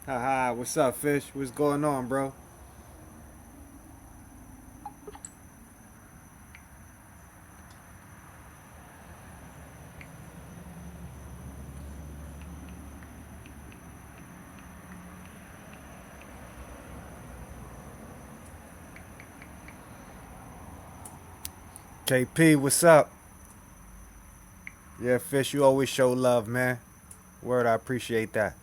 Haha, what's up, fish? What's going on, bro? KP, what's up? Yeah, fish, you always show love, man. Word, I appreciate that.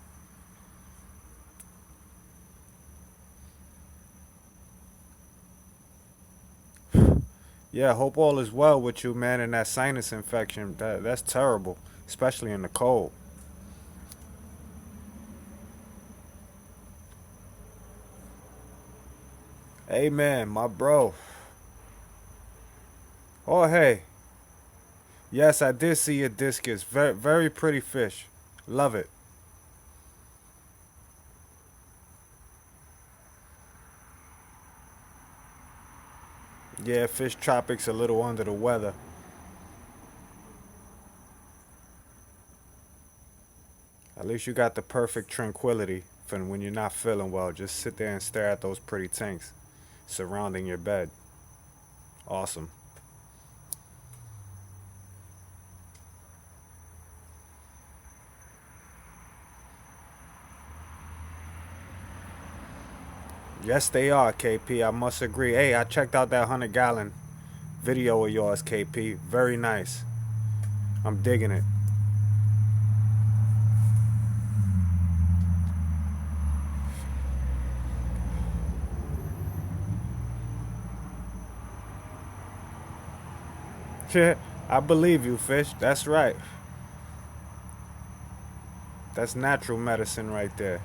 Yeah, hope all is well with you, man, and that sinus infection. That's terrible, especially in the cold. Amen, my bro. Oh, hey. Yes, I did see your discus. Very, very pretty fish. Love it. Yeah, Fish Tropics a little under the weather. At least you got the perfect tranquility for when you're not feeling well. Just sit there and stare at those pretty tanks surrounding your bed. Awesome. Yes, they are, KP. I must agree. Hey, I checked out that 100-gallon video of yours, KP. Very nice. I'm digging it. I believe you, Fish. That's right. That's natural medicine right there.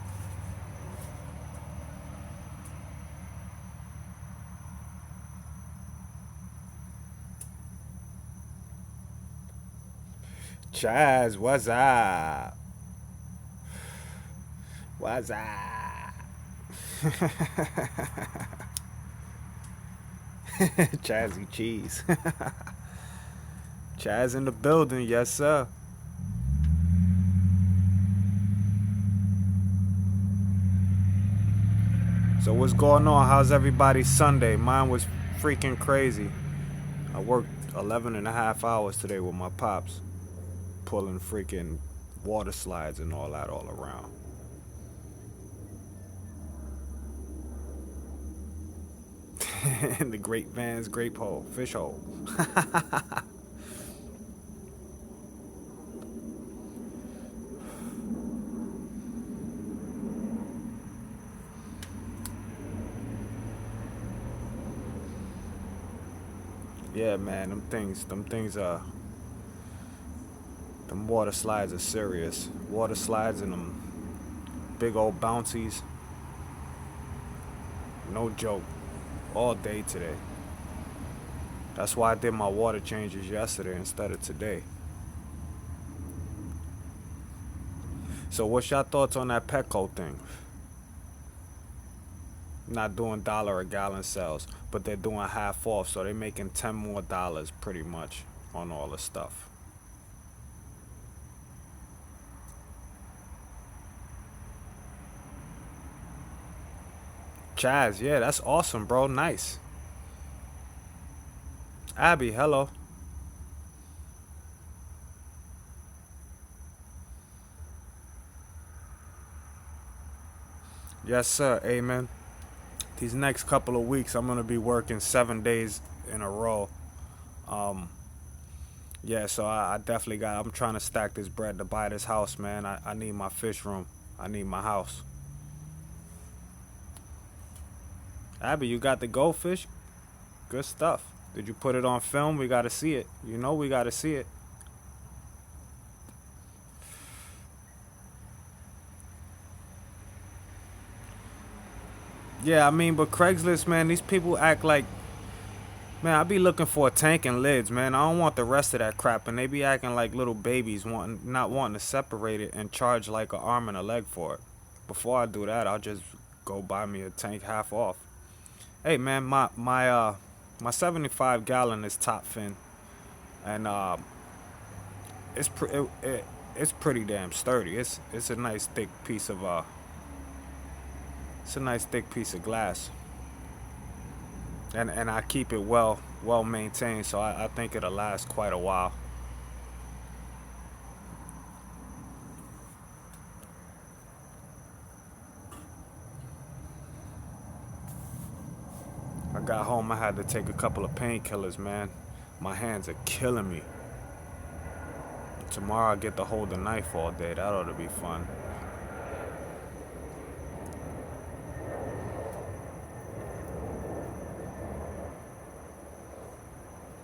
Chaz, what's up? What's up? Chazzy cheese. Chaz in the building, yes sir. So what's going on? How's everybody's Sunday? Mine was freaking crazy. I worked 11 and a half hours today with my pops, pulling freaking water slides and all that all around. In the Great Van's grape hole, fish hole. Yeah, man, them water slides are serious. Water slides and them big old bouncies, no joke. All day today. That's why I did my water changes yesterday instead of today. So what's your thoughts on that Petco thing? Not doing dollar a gallon sales, but they're doing half off, so they're making 10 more dollars pretty much on all the stuff. Chaz, yeah, that's awesome, bro. Nice. Abby, hello. Yes, sir. Amen. These next couple of weeks, I'm gonna be working 7 days in a row. Um, yeah, so I definitely got. I'm trying to stack this bread to buy this house, man. I need my fish room. I need my house. Abby, you got the goldfish? Good stuff. Did you put it on film? We gotta see it. You know we gotta see it. Yeah, I mean, but Craigslist, man, these people act like, man, I be looking for a tank and lids, man. I don't want the rest of that crap, and they be acting like little babies, not wanting to separate it and charge like an arm and a leg for it. Before I do that, I'll just go buy me a tank half off. Hey, man, my 75 gallon is top fin, and it's it's pretty damn sturdy. It's a nice thick piece of It's a nice thick piece of glass, and I keep it well maintained, so I think it'll last quite a while. I got home, I had to take a couple of painkillers, man. My hands are killing me. Tomorrow I get to hold the knife all day. That ought to be fun.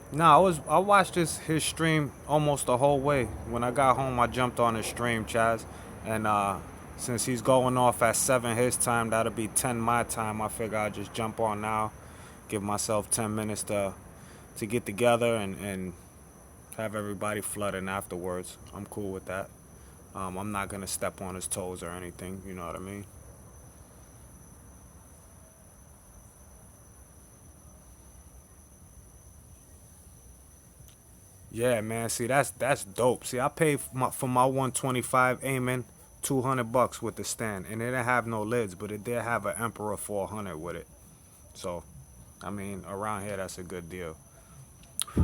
No, I watched his stream almost the whole way. When I got home, I jumped on his stream, Chaz, and since he's going off at 7 his time, that'll be 10 my time. I figure I'll just jump on now, give myself 10 minutes to get together and have everybody flooding afterwards. I'm cool with that. I'm not gonna step on his toes or anything. You know what I mean? Yeah, man. See, that's dope. See, I paid for my 125 aiming $200 with the stand, and it didn't have no lids, but it did have an Emperor 400 with it. So, I mean, around here, that's a good deal.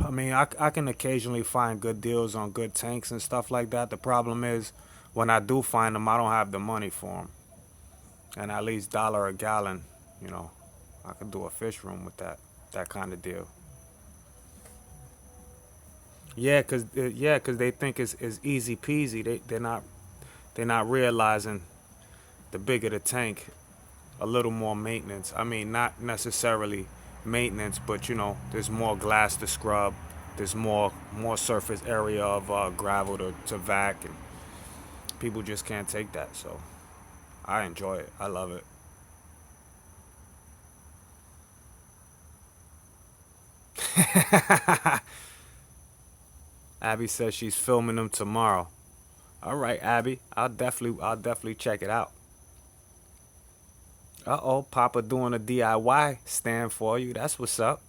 I mean, I can occasionally find good deals on good tanks and stuff like that. The problem is, when I do find them, I don't have the money for them. And at least dollar a gallon, you know, I could do a fish room with that kind of deal. Yeah, cause they think it's easy peasy. They're not realizing the bigger the tank, a little more maintenance. I mean, not necessarily maintenance, but there's more glass to scrub. There's more surface area of gravel to vac, and people just can't take that. So I enjoy it. I love it. Abby says she's filming them tomorrow. All right, Abby. I'll definitely check it out. Uh-oh, Papa doing a DIY stand for you. That's what's up.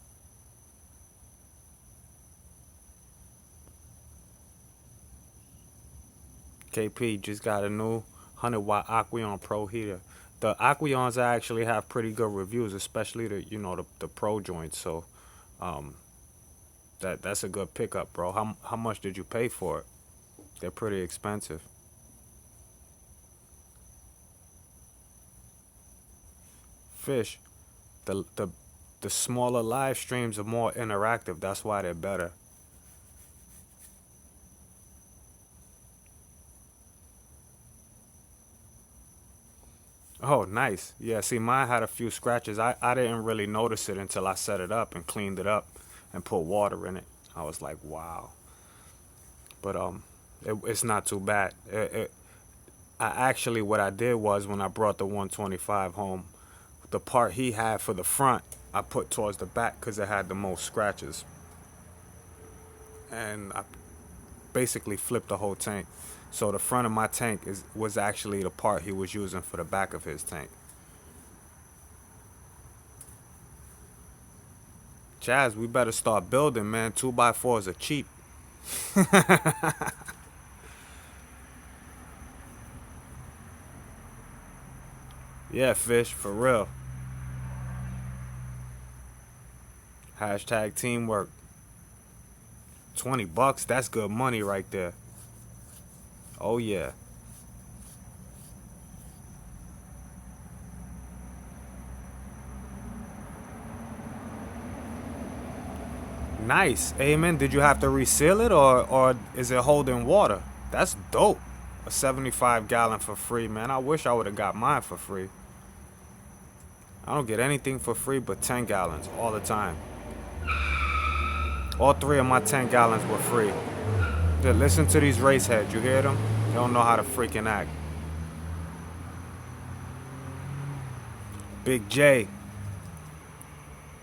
KP just got a new 100-watt Aqueon Pro heater. The Aqueons actually have pretty good reviews, especially the Pro joints. So, um, that's a good pickup, bro. How much did you pay for it? They're pretty expensive. Fish, the the the smaller live streams are more interactive. That's why they're better. Oh, nice. Yeah, see, mine had a few scratches. I didn't really notice it until I set it up and cleaned it up and put water in it. I was like, wow. But it's not too bad. What I did was when I brought the 125 home, the part he had for the front, I put towards the back because it had the most scratches, and I basically flipped the whole tank. So the front of my tank was actually the part he was using for the back of his tank. Chaz, we better start building, man. 2x4s are cheap. Yeah, fish, for real. Hashtag teamwork. $20, that's good money right there. Oh yeah. Nice. Amen. Did you have to reseal it or is it holding water? That's dope. A 75 gallon for free, man. I wish I would have got mine for free. I don't get anything for free but 10 gallons all the time. All three of my 10 gallons were free. Dude, listen to these race heads. You hear them? They don't know how to freaking act. Big J,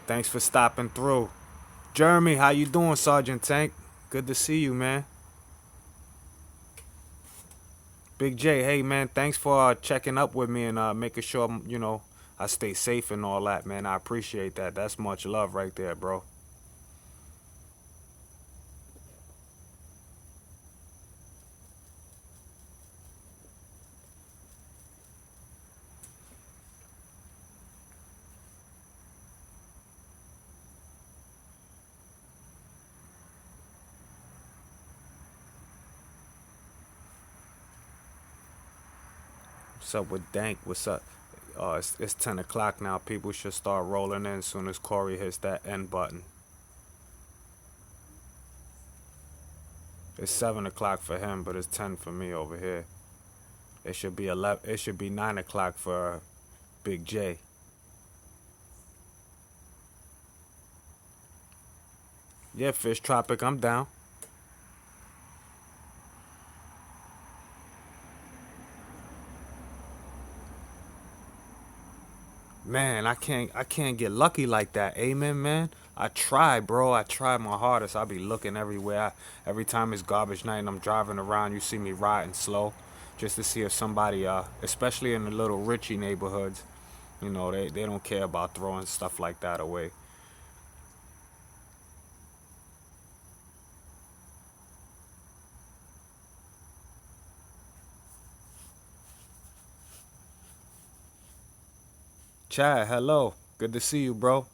thanks for stopping through. Jeremy, how you doing, Sergeant Tank? Good to see you, man. Big J, hey man, thanks for checking up with me and making sure I stay safe and all that, man. I appreciate that. That's much love right there, bro. What's up with Dank? What's up? It's 10 o'clock now. People should start rolling in as soon as Corey hits that end button. It's 7 o'clock for him, but it's 10 for me over here. It should be 11. It should be 9 o'clock for Big J. Yeah, Fish Tropic, I'm down. Man, I can't get lucky like that. Amen, man. I try, bro. I try my hardest. I be looking everywhere. Every time it's garbage night and I'm driving around, you see me riding slow, just to see if somebody, especially in the little Richie neighborhoods, they don't care about throwing stuff like that away. Chad, hello. Good to see you, bro.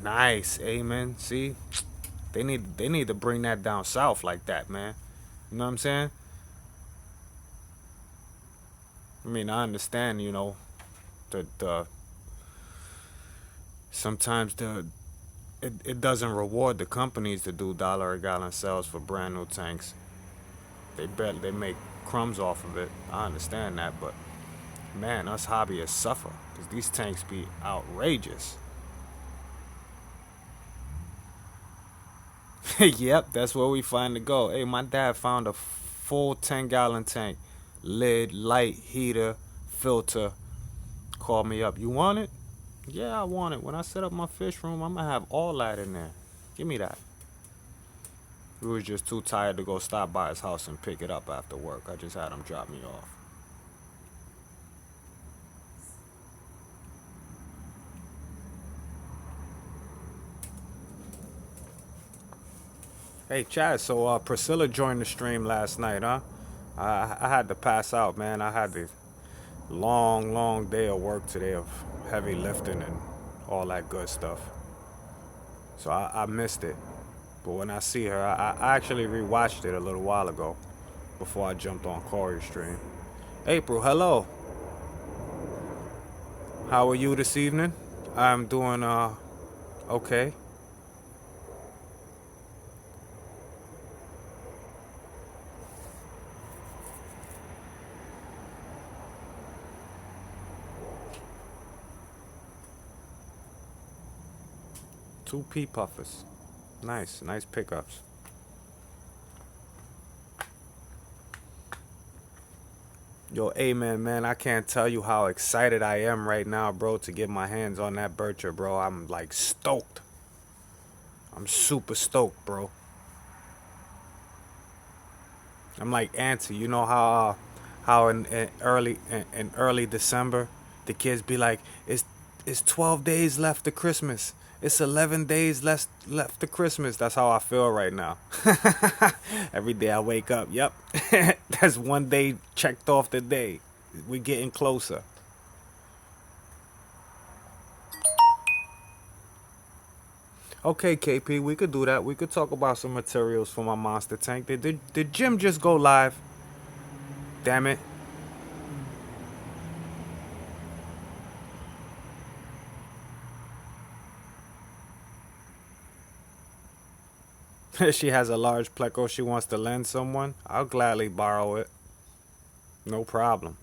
Nice, amen. See, they need to bring that down south like that, man. You know what I'm saying? I mean, I understand, the sometimes it doesn't reward the companies to do dollar a gallon sales for brand new tanks. They make crumbs off of it. I understand that, but man, us hobbyists suffer because these tanks be outrageous. Yep, that's where we find to go. Hey, my dad found a full 10-gallon tank, lid, light, heater, filter. Called me up. You want it? Yeah, I want it. When I set up my fish room, I'm gonna have all that in there. Give me that. We was just too tired to go stop by his house and pick it up after work. I just had him drop me off. Hey, Chad. So Priscilla joined the stream last night, huh? I had to pass out, man. I had the long, long day of work today of heavy lifting and all that good stuff. So I missed it. But when I see her, I actually rewatched it a little while ago before I jumped on Corey's stream. April, hello. How are you this evening? I'm doing okay. 2P puffers. Nice pickups. Yo, amen, man. I can't tell you how excited I am right now, bro, to get my hands on that Bircher, bro. I'm like stoked. I'm super stoked, bro. I'm like Auntie. You know how in early December the kids be like, it's 12 days left to Christmas. It's 11 days left to Christmas. That's how I feel right now. Every day I wake up, yep. That's one day checked off the day. We're getting closer. Okay, KP, we could do that. We could talk about some materials for my monster tank. Did Jim just go live? Damn it. She has a large pleco she wants to lend someone. I'll gladly borrow it. No problem.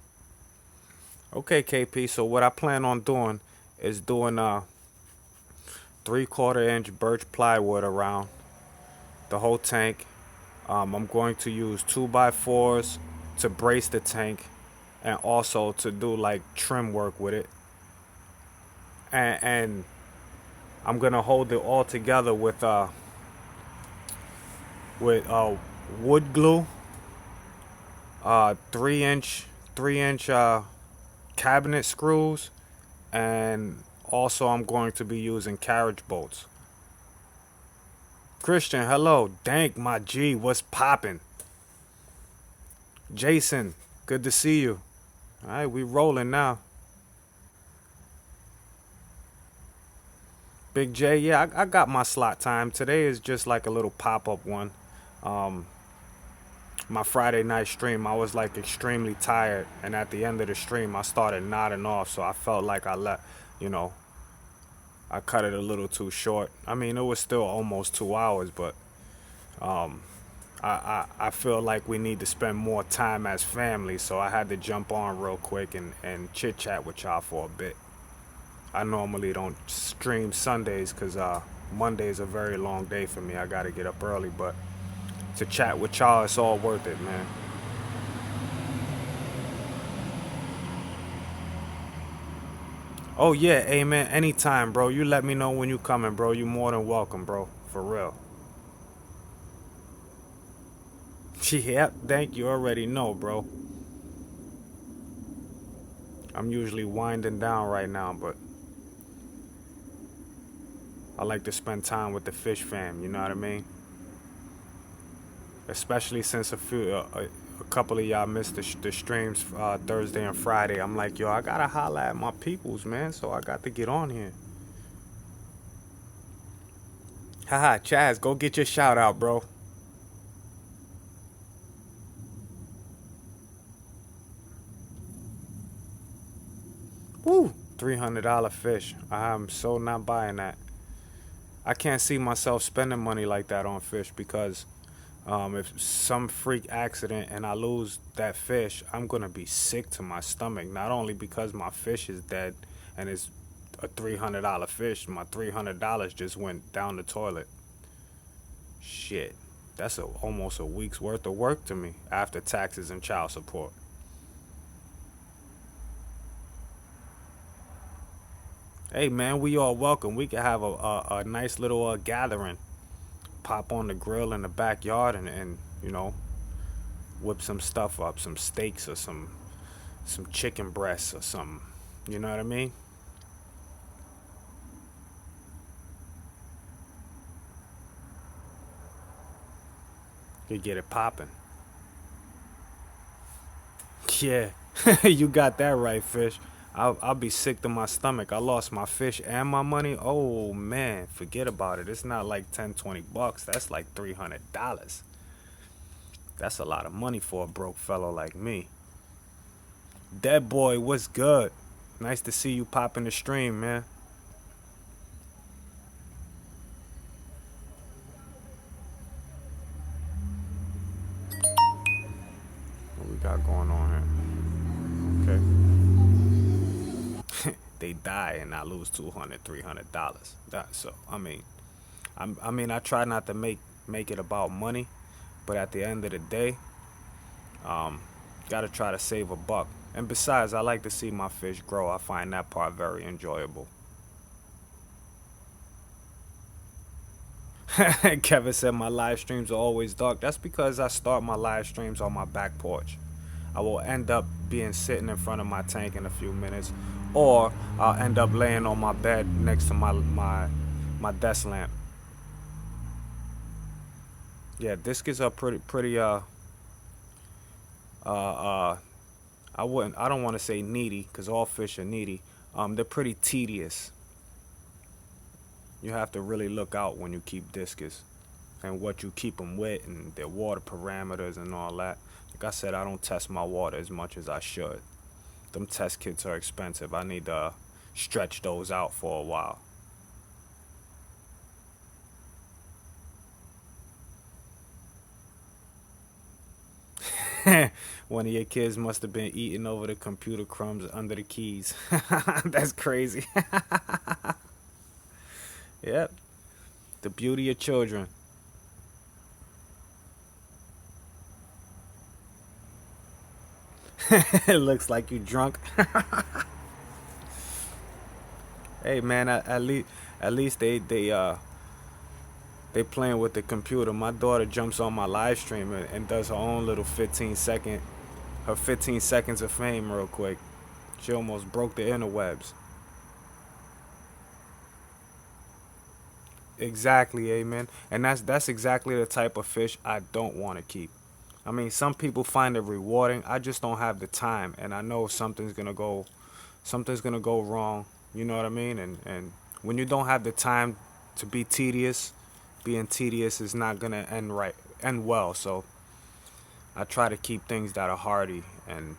Okay, KP, so what I plan on doing is doing 3/4 inch birch plywood around the whole tank. I'm going to use 2x4s to brace the tank and also to do like trim work with it. And I'm gonna hold it all together with wood glue, 3-inch cabinet screws, and also I'm going to be using carriage bolts. Christian, hello. Dank, my G, what's poppin'? Jason, good to see you. All right, we rolling now. Big J, yeah, I got my slot time. Today is just like a little pop up one. Um, my Friday night stream, I was like extremely tired, and at the end of the stream, I started nodding off, so I felt like you know, I cut it a little too short. I mean, it was still almost 2 hours, but um, I feel like we need to spend more time as family, so I had to jump on real quick and chit chat with y'all for a bit. I normally don't stream Sundays because Monday's a very long day for me. I got to get up early, but to chat with y'all, it's all worth it, man. Oh yeah, amen. Anytime, bro. You let me know when you coming, bro. You more than welcome, bro. For real. Yep, thank you. Already know, bro. I'm usually winding down right now, but I like to spend time with the fish fam. You know what I mean? Especially since a couple of y'all missed the streams Thursday and Friday. I'm like, yo, I gotta holla at my peoples, man. So I got to get on here. Haha, Chaz, go get your shout out, bro. Woo, $300 fish. I'm so not buying that. I can't see myself spending money like that on fish because if some freak accident and I lose that fish, I'm gonna be sick to my stomach. Not only because my fish is dead and it's a $300 fish, my $300 just went down the toilet. Shit, that's almost a week's worth of work to me after taxes and child support. Hey man, we all welcome. We can have a nice little gathering. Pop on the grill in the backyard and you know, whip some stuff up, some steaks or some chicken breasts or something. You know what I mean? You get it popping. Yeah, you got that right, fish. I'll be sick to my stomach. I lost my fish and my money. Oh man, forget about it. It's not like 10, $20. That's like $300. That's a lot of money for a broke fellow like me. Dead boy, what's good? Nice to see you pop in the stream, man. What we got going on here? Okay. They die and I lose $200, $300. That so I mean I try not to make it about money, but at the end of the day, um, gotta try to save a buck. And besides, I like to see my fish grow. I find that part very enjoyable. Kevin said my live streams are always dark. That's because I start my live streams on my back porch. I will end up being sitting in front of my tank in a few minutes, or I'll end up laying on my bed next to my desk lamp. Yeah, discus are pretty uh uh I don't want to say needy because all fish are needy. They're pretty tedious. You have to really look out when you keep discus and what you keep them with and their water parameters and all that. Like I said, I don't test my water as much as I should. Them test kits are expensive. I need to stretch those out for a while. One of your kids must have been eating over the computer crumbs under the keys. That's crazy. Yep. The beauty of children. It looks like you drunk. Hey man, at least they playing with the computer. My daughter jumps on my live stream and does her own little 15 seconds of fame real quick. She almost broke the interwebs. Exactly, amen. And that's exactly the type of fish I don't want to keep. I mean, some people find it rewarding. I just don't have the time, and I know something's gonna go wrong. You know what I mean? And when you don't have the time to be tedious, being tedious is not gonna end well. So I try to keep things that are hardy and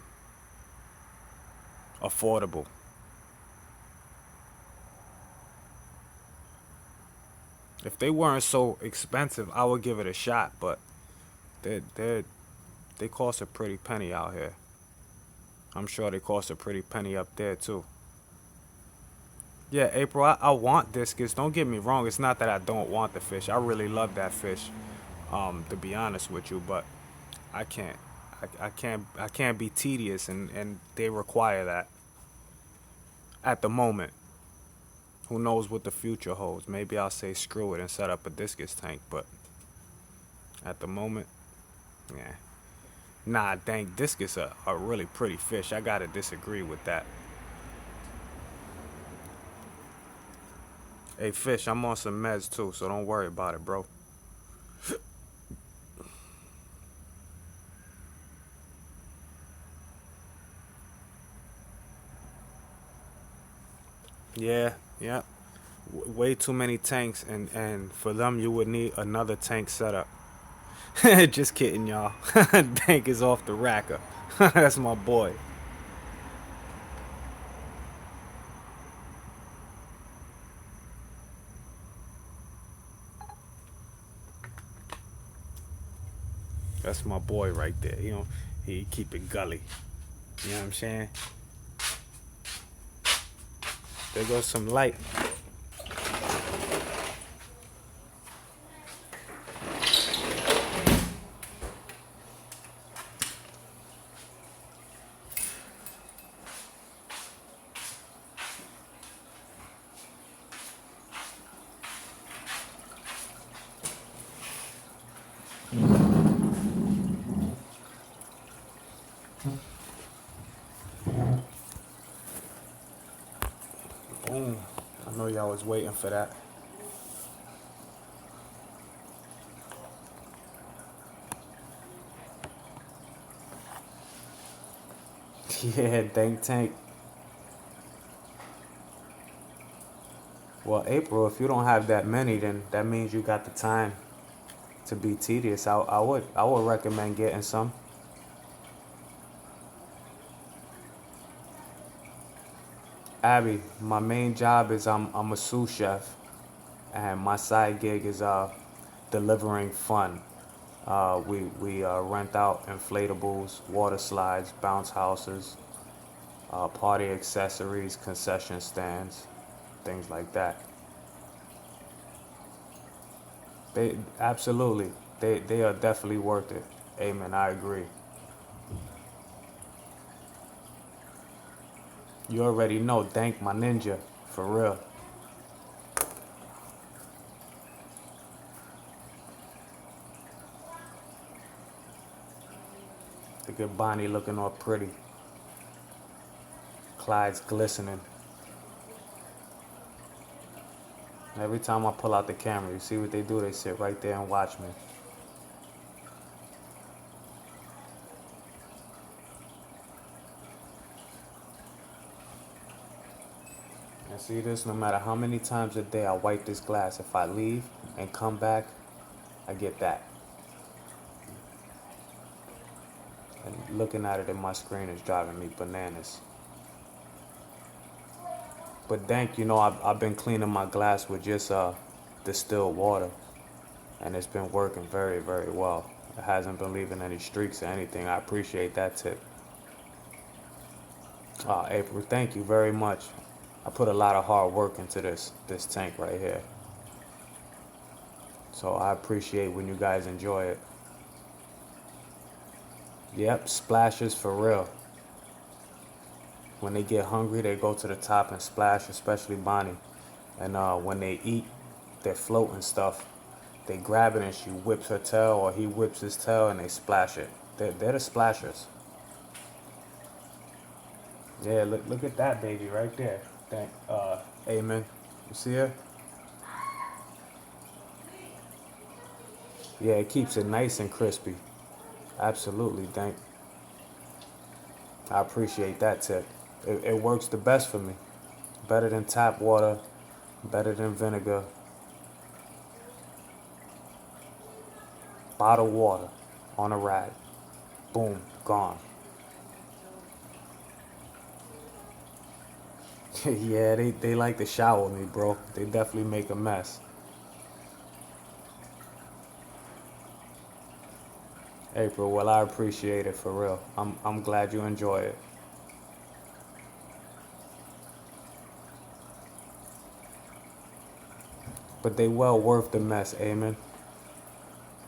affordable. If they weren't so expensive, I would give it a shot. But they they cost a pretty penny out here. I'm sure they cost a pretty penny up there too. Yeah, April, I want discus. Don't get me wrong. It's not that I don't want the fish. I really love that fish. To be honest with you, but I can't. I can't be tedious, and they require that at the moment. Who knows what the future holds? Maybe I'll say screw it and set up a discus tank, but at the moment, yeah. Nah, dang, discus are a really pretty fish. I gotta disagree with that. Hey, fish, I'm on some meds too, so don't worry about it, bro. Yeah, yeah. Way too many tanks, and for them, you would need another tank setup. Just kidding, y'all. Tank is off the racker. That's my boy. That's my boy right there. He keep it gully. You know what I'm saying? There goes some light. Boom. I know y'all was waiting for that. Yeah, dank tank. Well, April, if you don't have that many, then that means you got the time to be tedious. I would recommend getting some. Abby, my main job is I'm a sous chef, and my side gig is delivering fun. We rent out inflatables, water slides, bounce houses, party accessories, concession stands, things like that. They absolutely they are definitely worth it. Amen. I agree. You already know. Thank my ninja for real. Look at Bonnie looking all pretty. Clyde's glistening. Every time I pull out the camera, you see what they do? They sit right there and watch me. And see this? No matter how many times a day I wipe this glass, if I leave and come back, I get that. And looking at it in my screen is driving me bananas. But thank I've been cleaning my glass with just distilled water, and it's been working very, very well. It hasn't been leaving any streaks or anything. I appreciate that tip. April, thank you very much. I put a lot of hard work into this tank right here. So I appreciate when you guys enjoy it. Yep, splashes for real. When they get hungry, they go to the top and splash, especially Bonnie. And when they eat their float and stuff, they grab it and she whips her tail or he whips his tail and they splash it. They're the splashers. Yeah, look at that baby right there. Amen. You see her? Yeah, it keeps it nice and crispy. Absolutely, thank. I appreciate that tip. It works the best for me. Better than tap water, better than vinegar. Bottled water on a rag. Boom, gone. Yeah, they like to shower me, bro. They definitely make a mess. April, well, I appreciate it for real. I'm glad you enjoy it. But they well worth the mess, amen.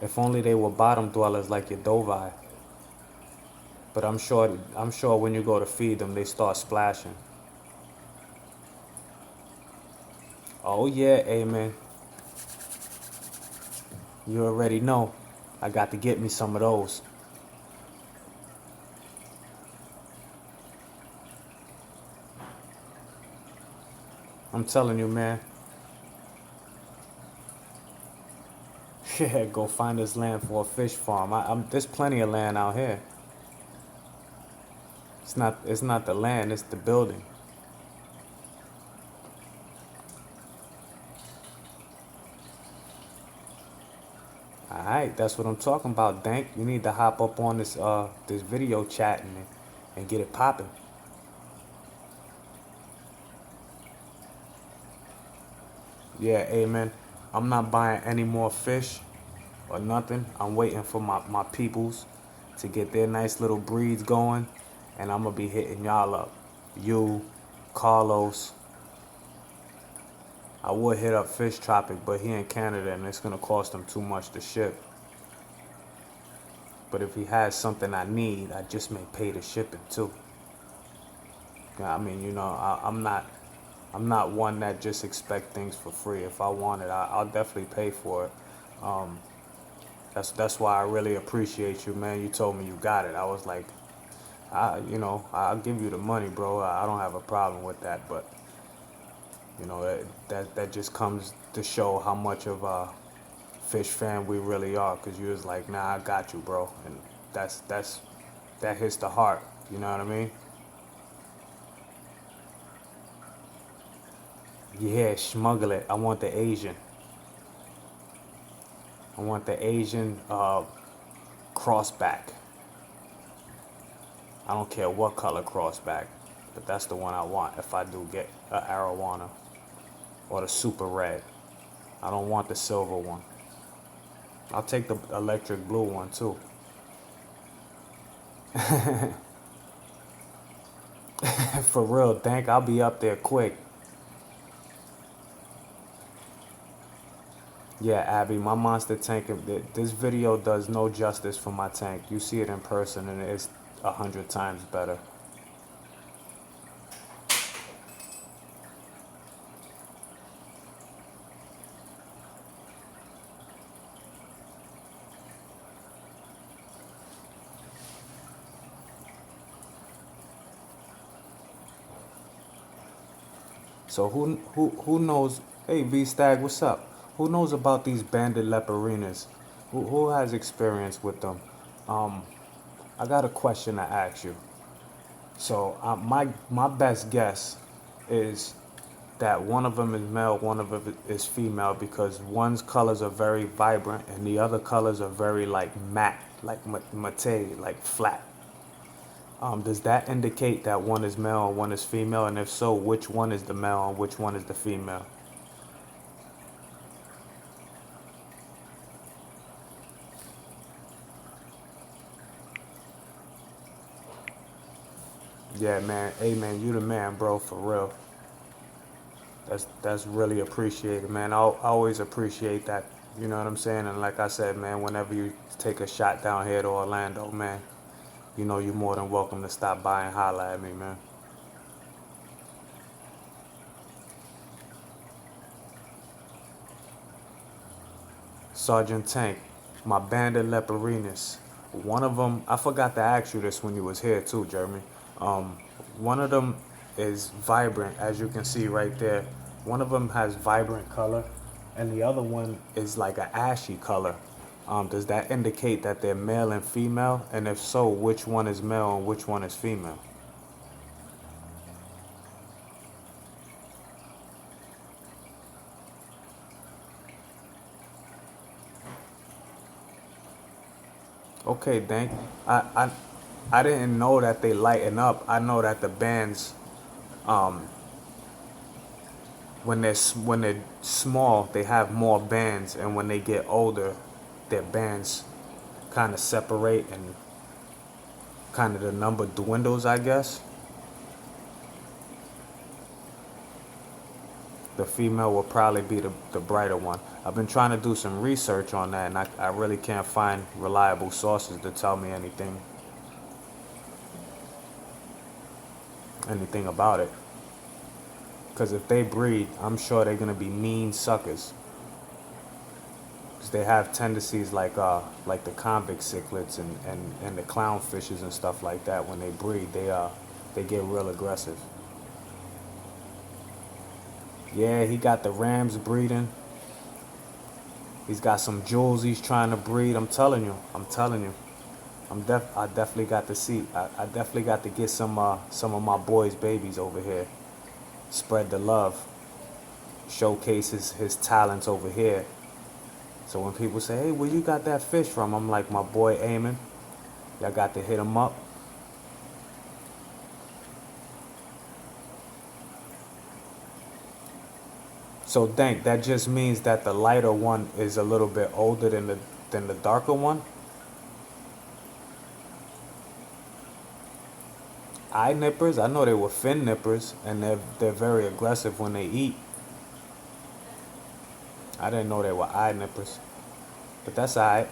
If only they were bottom dwellers like your Dovi. But I'm sure when you go to feed them, they start splashing. Oh yeah, amen. You already know. I got to get me some of those. I'm telling you, man. Yeah, go find us land for a fish farm. There's plenty of land out here. It's not the land, it's the building. Alright, that's what I'm talking about, Dank. You need to hop up on this video chat and get it popping. Yeah, amen. I'm not buying any more fish or nothing. I'm waiting for my peoples to get their nice little breeds going, and I'm gonna be hitting y'all up. You, Carlos. I would hit up Fish Tropic, but he in Canada and it's gonna cost him too much to ship. But if he has something I need, I just may pay the shipping too. Yeah, I mean, I'm not one that just expect things for free. If I want it, I'll definitely pay for it. Um, that's why I really appreciate you, man. You told me you got it. I was like, I'll give you the money, bro. I don't have a problem with that. But that just comes to show how much of a fish fan we really are. Cause you was like, nah, I got you, bro. And that hits the heart. You know what I mean? Yeah, smuggle it. I want the Asian. I want the Asian crossback. I don't care what color crossback, but that's the one I want if I do get a arowana or the super red. I don't want the silver one. I'll take the electric blue one too. For real, Dank, I'll be up there quick. Yeah, Abby, my monster tank, this video does no justice for my tank. You see it in person and it's 100 times better. So who knows? Hey, V Stag, what's up? Who knows about these banded leporinas? Who has experience with them? Um, I got a question to ask you. So my best guess is that one of them is male, one of them is female because one's colors are very vibrant and the other colors are very like matte, like mate, like flat. Does that indicate that one is male and one is female? And if so, which one is the male and which one is the female? Yeah, man. Hey, man, you the man, bro, for real. That's really appreciated, man. I always appreciate that. You know what I'm saying? And like I said, man, whenever you take a shot down here to Orlando, man, you're more than welcome to stop by and holler at me, man. Sergeant Tank, my band of leporinas. One of them, I forgot to ask you this when you was here too, Jeremy. Um, One of them is vibrant, as you can see right there. One of them has vibrant color, and the other one is like an ashy color. Does that indicate that they're male and female? And if so, which one is male and which one is female? Okay, Dank. I, I I didn't know that they lighten up. I know that the bands, um, when they're small, they have more bands, and when they get older, their bands kind of separate and kind of the number dwindles, I guess. The female will probably be the brighter one. I've been trying to do some research on that, and I really can't find reliable sources to tell me anything about it. Because if they breed, I'm sure they're gonna be mean suckers. Because they have tendencies like the convict cichlids and the clownfishes and stuff like that. When they breed, they get real aggressive. Yeah, he got the rams breeding. He's got some jewels he's trying to breed. I'm telling you. I'm telling you. I definitely got to see. I definitely got to get some of my boys' babies over here. Spread the love. Showcase his talents over here. So when people say, "Hey, where you got that fish from?" I'm like, "My boy Eamon. Y'all got to hit him up." So think that just means that the lighter one is a little bit older than the darker one. Eye nippers, I know they were fin nippers, and they're very aggressive when they eat. I didn't know they were eye nippers, but that's alright.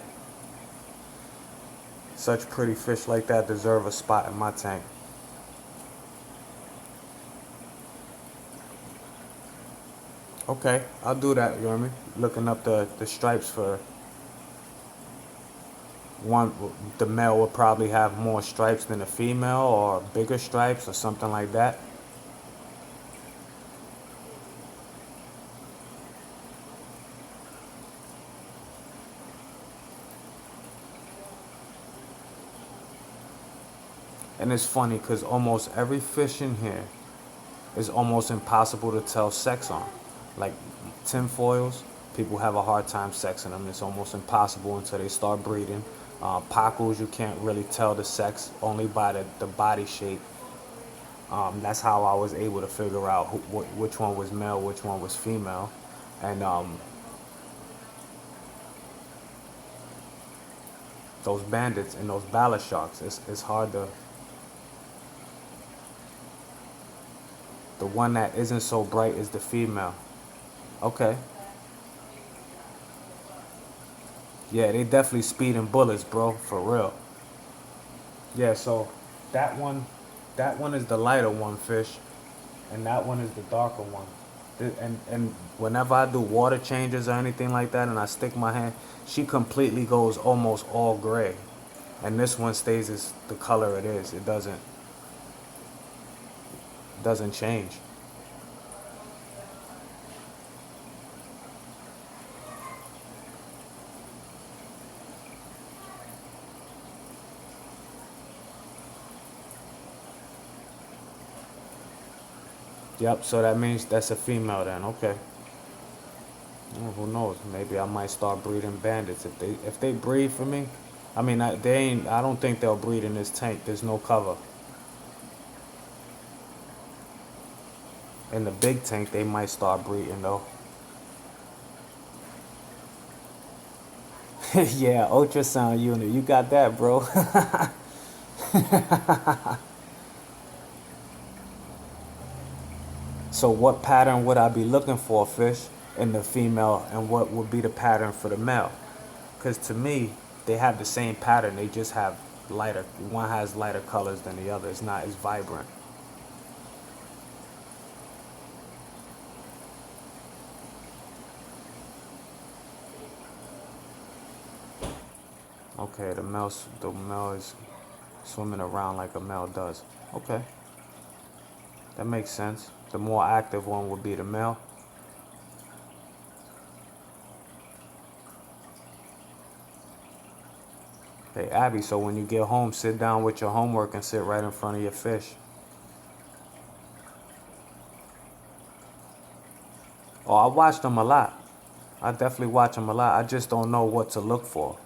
Such pretty fish like that deserve a spot in my tank. Okay, I'll do that. You know what I mean? Looking up the stripes for one. The male will probably have more stripes than the female, or bigger stripes, or something like that. And it's funny because almost every fish in here is almost impossible to tell sex on. Like tinfoils, people have a hard time sexing them. It's almost impossible until they start breeding. Pockles, you can't really tell the sex only by the body shape. That's how I was able to figure out which one was male, which one was female. And those bandits and those ballast sharks, it's hard to. The one that isn't so bright is the female. Okay. Yeah, they definitely speeding bullets, bro, for real. Yeah, so that one, that one is the lighter one fish, and that one is the darker one. And whenever I do water changes or anything like that, and I stick my hand, she completely goes almost all gray, and this one stays as the color it is. It doesn't change. Yep. So that means that's a female then. Okay. Well, who knows? Maybe I might start breeding bandits if they breed for me. I mean, they ain't. I don't think they'll breed in this tank. There's no cover. In the big tank, they might start breeding though. Yeah, ultrasound unit. You got that, bro. So what pattern would I be looking for, fish, in the female, and what would be the pattern for the male? Because to me, they have the same pattern. They just have lighter. One has lighter colors than the other. It's not as vibrant. Okay, the male is swimming around like a male does. Okay, that makes sense. The more active one would be the male. Hey, Abby, so when you get home, sit down with your homework and sit right in front of your fish. Oh, I watch them a lot. I definitely watch them a lot. I just don't know what to look for.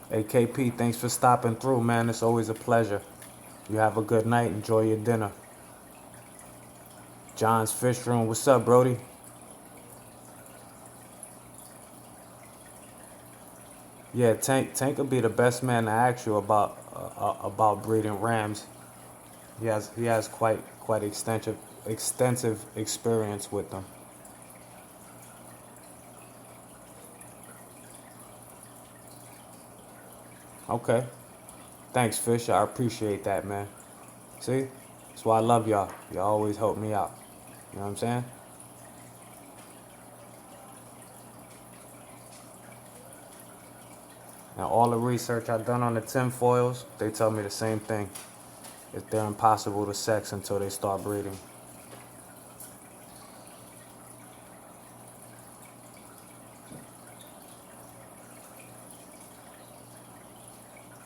Hey, KP, thanks for stopping through, man. It's always a pleasure. You have a good night. Enjoy your dinner. John's Fish Room. What's up, Brody? Yeah, Tank will be the best man to ask you about breeding rams. He has quite extensive experience with them. Okay. Thanks, Fish. I appreciate that, man. See? That's why I love y'all. Y'all always help me out. You know what I'm saying? Now, all the research I've done on the tinfoils, they tell me the same thing. If they're impossible to sex until they start breeding.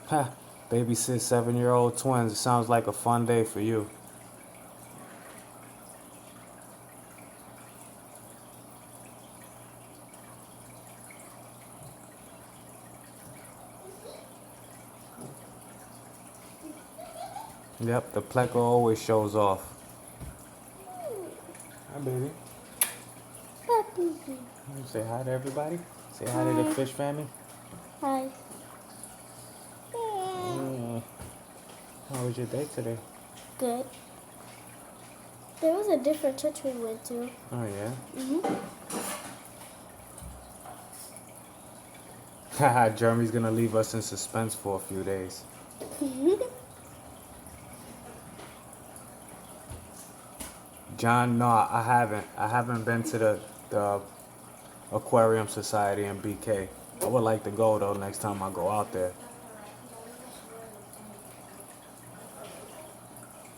Ha! Babysit 7-year-old twins. It sounds like a fun day for you. Yep, the pleco always shows off. Hi, baby. Say hi to everybody. Say hi to the fish family. Hi. How was your day today? Good. There was a different church we went to. Oh, yeah? Haha, Jeremy's gonna leave us in suspense for a few days. John, no, I haven't. I haven't been to the Aquarium Society in BK. I would like to go, though, next time I go out there.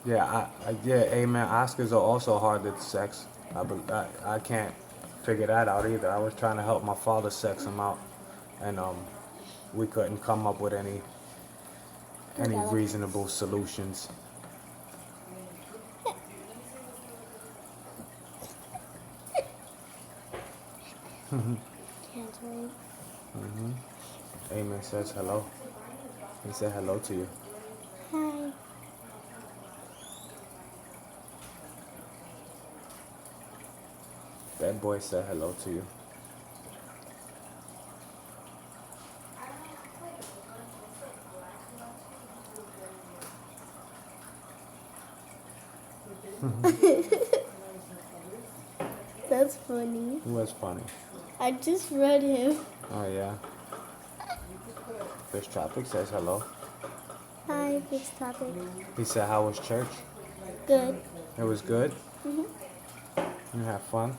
Yeah, amen. Oscars are also hard to sex. I can't figure that out either. I was trying to help my father sex him out, and we couldn't come up with any reasonable solutions. Can't wait. Amen says hello. He said hello to you. Hi. That boy said hello to you. That's funny. Who was funny? I just read him. Oh, yeah. Fish Tropic says hello. Hi, Fish Topic. He said, how was church? Good. It was good? Mhm. You have fun?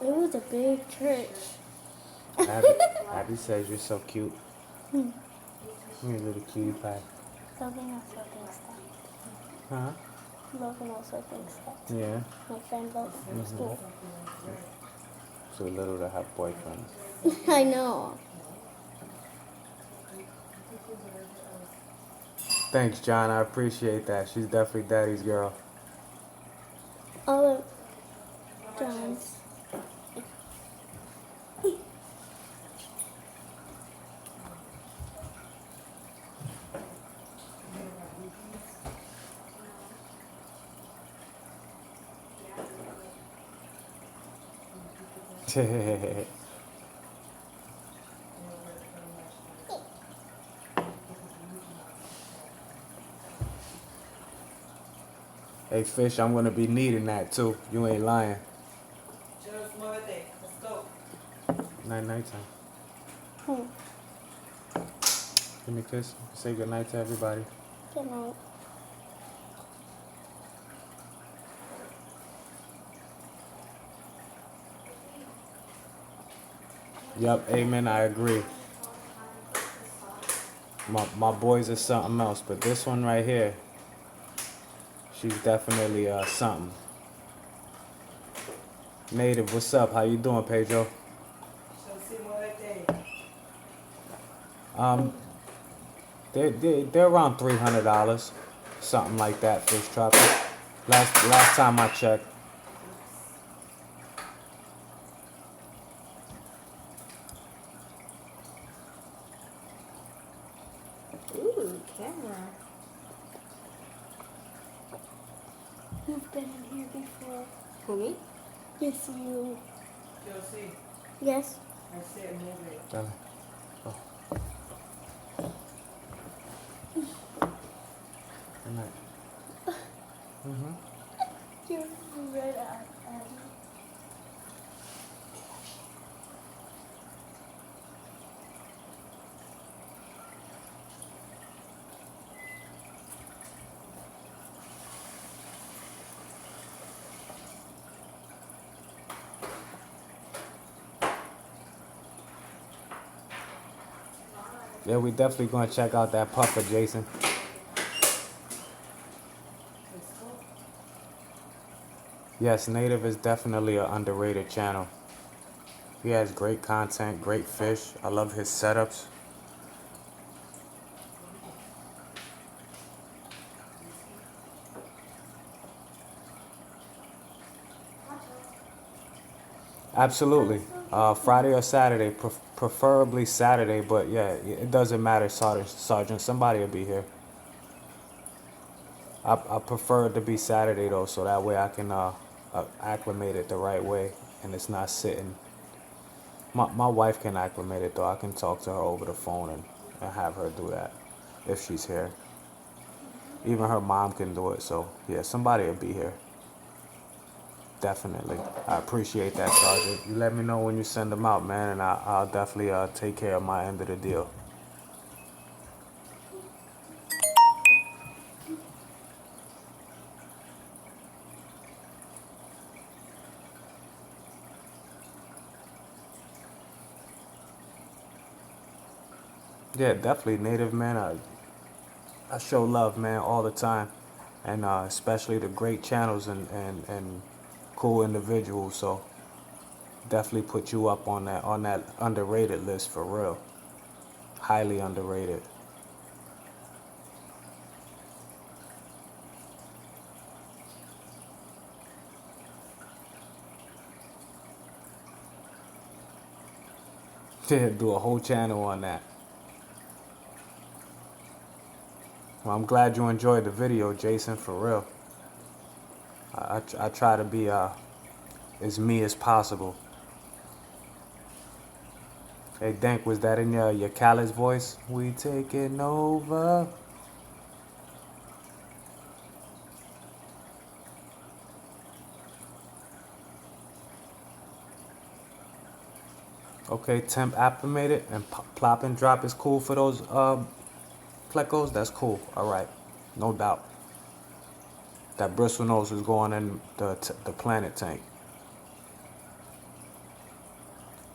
It was a big church. Abby says you're so cute. You're a little cutie pie. Logan also thinks that. Huh? Logan also thinks that. Yeah. My friend Logan from school. Too little to have boyfriends. I know. Thanks, John. I appreciate that. She's definitely daddy's girl. All of John's. Hey, Fish, I'm going to be needing that, too. You ain't lying. Just one day. Let's go. Nighttime. Hmm. Give me a kiss. Say good night to everybody. Good night. Yep, amen, I agree. My boys are something else, but this one right here, she's definitely something. Native, what's up? How you doing, Pedro? So see muerte. Um, they're around $300, something like that. Fish tropic. Last time I checked. Ooh, camera. You've been in here before. Who, me? Yes, you. Josie, Yes. I said move it. Oh, good night. You're red eye. Yeah, we definitely gonna check out that puffer, Jason. Yes, Native is definitely an underrated channel. He has great content, great fish. I love his setups. Absolutely. Friday or Saturday, preferably Saturday, but yeah, it doesn't matter, Sergeant. Somebody will be here. I prefer it to be Saturday though, so that way I can acclimate it the right way and it's not sitting. My wife can acclimate it though. I can talk to her over the phone and have her do that if she's here. Even her mom can do it, so yeah, somebody will be here. Definitely. I appreciate that, Sergeant. You let me know when you send them out, man, and I'll definitely take care of my end of the deal. Yeah, definitely, Native, man. I show love, man, all the time, and especially the great channels and cool individuals. So definitely put you up on that underrated list for real. Highly underrated. Yeah, do a whole channel on that. Well, I'm glad you enjoyed the video, Jason, for real. I try to be as me as possible. Hey, Dank, was that in your Khaled's voice? We taking over. Okay, temp acclimated and plop and drop is cool for those plecos. That's cool. All right, no doubt. That bristle nose is going in the planet tank.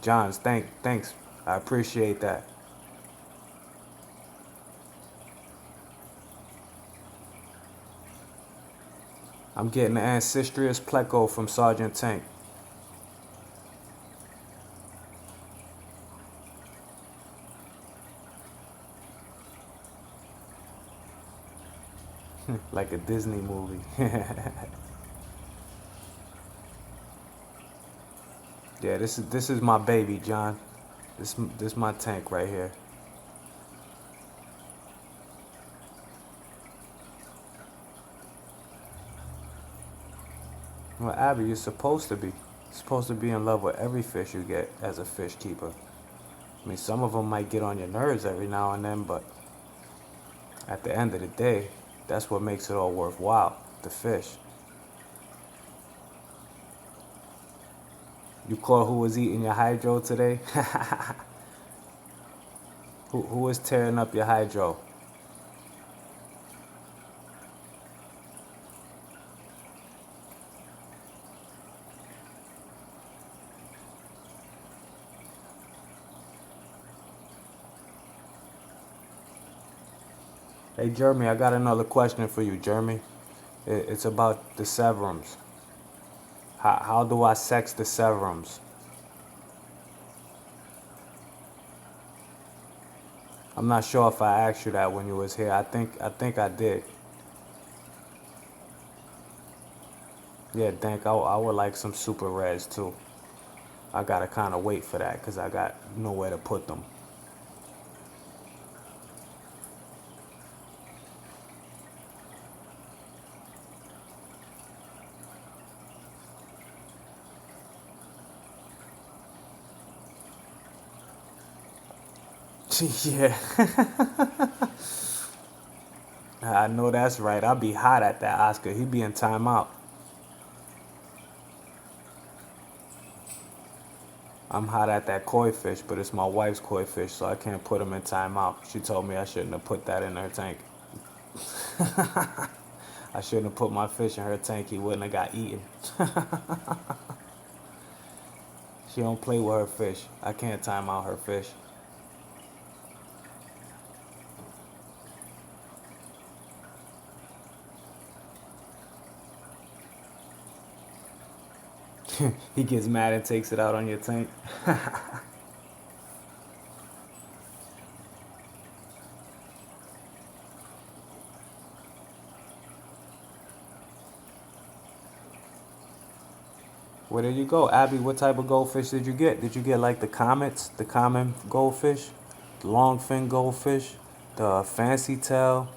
Johns, thanks. I appreciate that. I'm getting the ancestrous pleco from Sergeant Tank. Like a Disney movie. Yeah, this is my baby, John. This my tank right here. Well, Abby, you're supposed to be. You're supposed to be in love with every fish you get as a fish keeper. I mean, some of them might get on your nerves every now and then, but at the end of the day, that's what makes it all worthwhile, the fish. You caught who was eating your hydro today? Who was tearing up your hydro? Hey, Jeremy, I got another question for you, Jeremy. It's about the severums. How do I sex the severums? I'm not sure if I asked you that when you was here. I think I did. Yeah, Dank, I would like some super reds too. I gotta kind of wait for that because I got nowhere to put them. Yeah, I know that's right. I'll be hot at that Oscar. He be in timeout. I'm hot at that koi fish, but it's my wife's koi fish, so I can't put him in timeout. She told me I shouldn't have put that in her tank. I shouldn't have put my fish in her tank. He wouldn't have got eaten. She don't play with her fish. I can't time out her fish. He gets mad and takes it out on your tank. Where did you go, Abby? What type of goldfish did you get? Did you get like the comets, the common goldfish, the long fin goldfish, the fancy tail,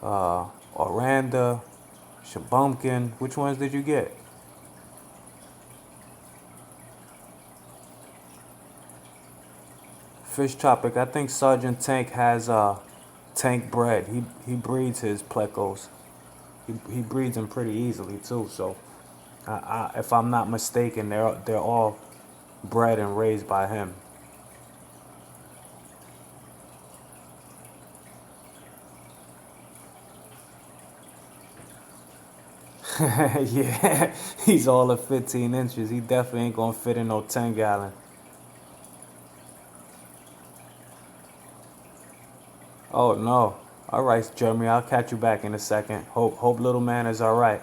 oranda, shabumpkin? Which ones did you get? Fish Tropic. I think Sergeant Tank has tank bred. He breeds his plecos. He breeds them pretty easily too. So, if I'm not mistaken, they're all bred and raised by him. Yeah, he's all of 15 inches. He definitely ain't gonna fit in no 10-gallon. Oh no. All right, Jeremy. I'll catch you back in a second. Hope little man is all right.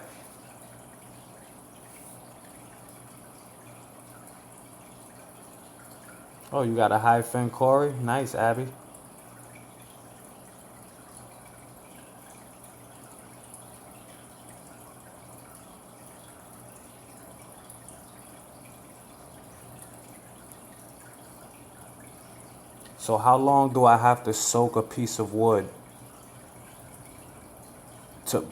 Oh, you got a high fin Corey? Nice, Abby. So how long do I have to soak a piece of wood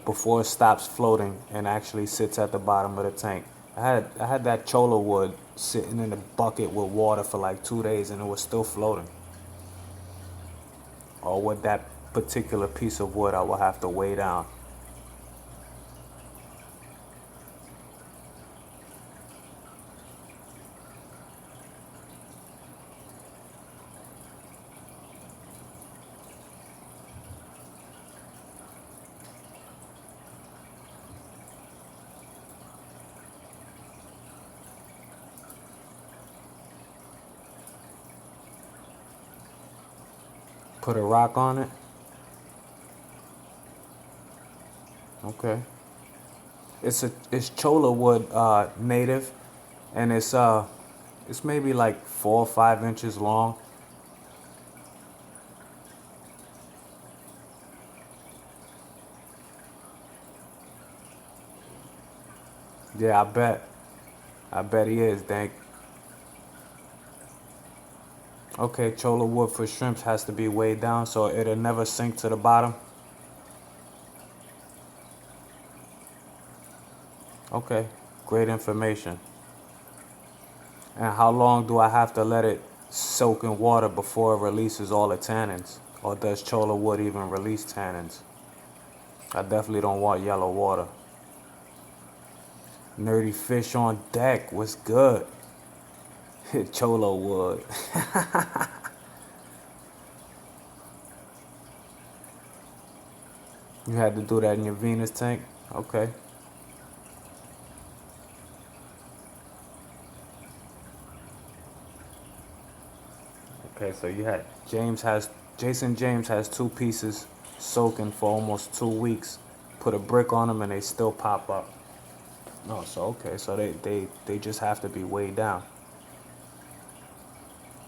before it stops floating and actually sits at the bottom of the tank? I had that chola wood sitting in a bucket with water for like 2 days and it was still floating. Or with that particular piece of wood I will have to weigh down. Put a rock on it. Okay. It's chola wood native, and it's maybe like 4 or 5 inches long. Yeah, I bet he is, Dank. Okay, chola wood for shrimps has to be weighed down so it'll never sink to the bottom. Okay, great information. And how long do I have to let it soak in water before it releases all the tannins? Or does chola wood even release tannins? I definitely don't want yellow water. Nerdy fish on deck, what's good? Cholo wood. You had to do that in your Venus tank? Okay. Okay, so you had Jason James has 2 pieces. soaking for almost 2 weeks. Put a brick on them and they still pop up. No, so okay, so they just have to be weighed down.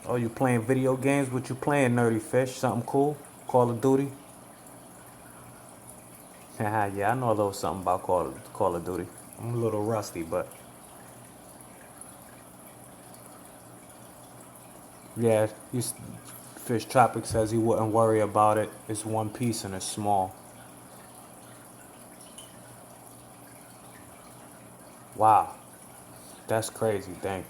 Oh, you playing video games? What you playing, Nerdy Fish? Something cool? Call of Duty? Yeah, I know a little something about Call of Duty. I'm a little rusty, but yeah, Fish Tropic says he wouldn't worry about it. It's one piece and it's small. Wow, that's crazy. Dang.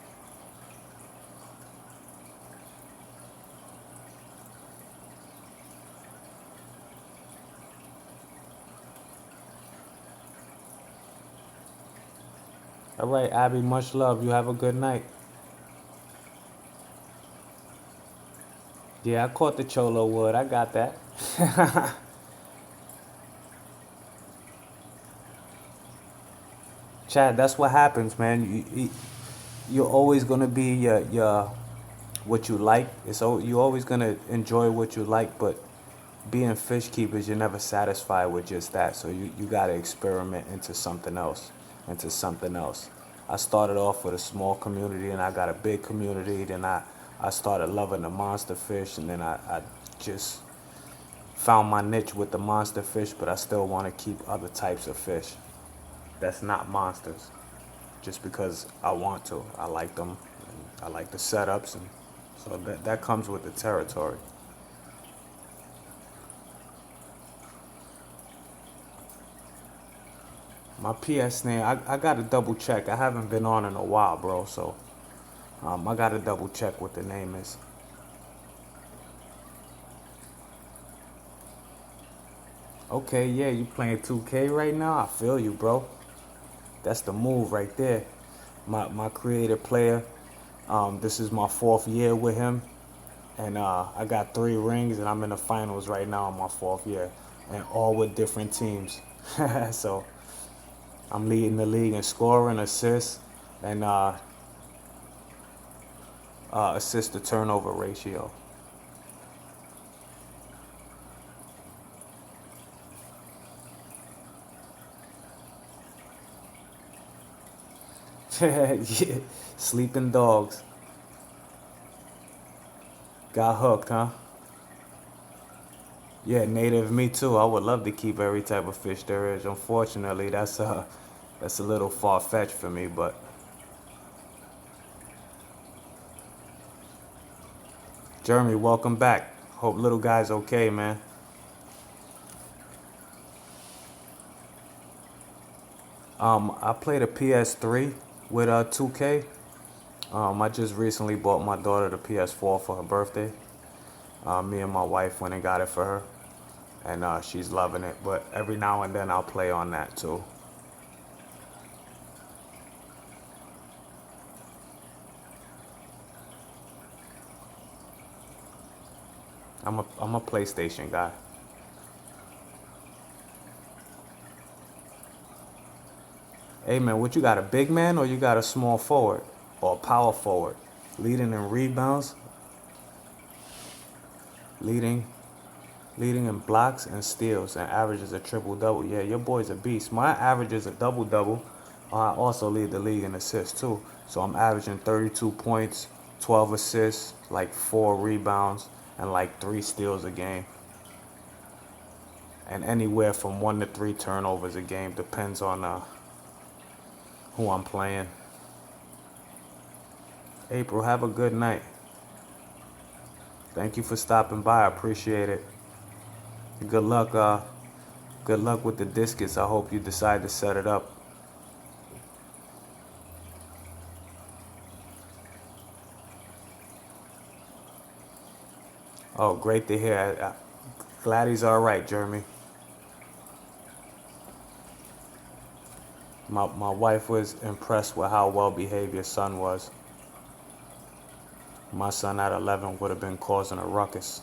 All right, Abby, much love. You have a good night. Yeah, I caught the Cholo wood. I got that. Chad, that's what happens, man. You're always gonna be your what you like. You're always gonna enjoy what you like, but being fish keepers, you're never satisfied with just that. So you gotta experiment into something else, into something else. I started off with a small community, and I got a big community. Then I started loving the monster fish, and then I just found my niche with the monster fish, but I still want to keep other types of fish that's not monsters, just because I want to. I like them. And I like the setups, and so that comes with the territory. My PS name, I gotta double check. I haven't been on in a while, bro. So I gotta double check what the name is. Okay, yeah, you playing 2K right now? I feel you, bro. That's the move right there. My creative player. This is my 4th year with him, and I got 3 rings, and I'm in the finals right now in my 4th year, and all with different teams. So I'm leading the league in scoring, assists, and assist to turnover ratio. Yeah. Sleeping dogs. Got hooked, huh? Yeah, native, me too. I would love to keep every type of fish there is. Unfortunately, that's a little far-fetched for me, but Jeremy, welcome back. Hope little guy's okay, man. I played a PS3 with 2K. I just recently bought my daughter the PS4 for her birthday. Me and my wife went and got it for her, and she's loving it. But every now and then I'll play on that too. I'm a PlayStation guy. Hey man, what you got, a big man or you got a small forward or a power forward? Leading in rebounds, leading in blocks and steals, and averages a triple double. Yeah, your boy's a beast. My average is a double double. I also lead the league in assists too. So I'm averaging 32 points, 12 assists, like 4 rebounds, and like 3 steals a game. And anywhere from 1 to 3 turnovers a game, depends on who I'm playing. April, have a good night. Thank you for stopping by. I appreciate it. Good luck. Good luck with the discus. I hope you decide to set it up. Oh, great to hear. Glad he's all right, Jeremy. My wife was impressed with how well behaved your son was. My son at 11 would have been causing a ruckus.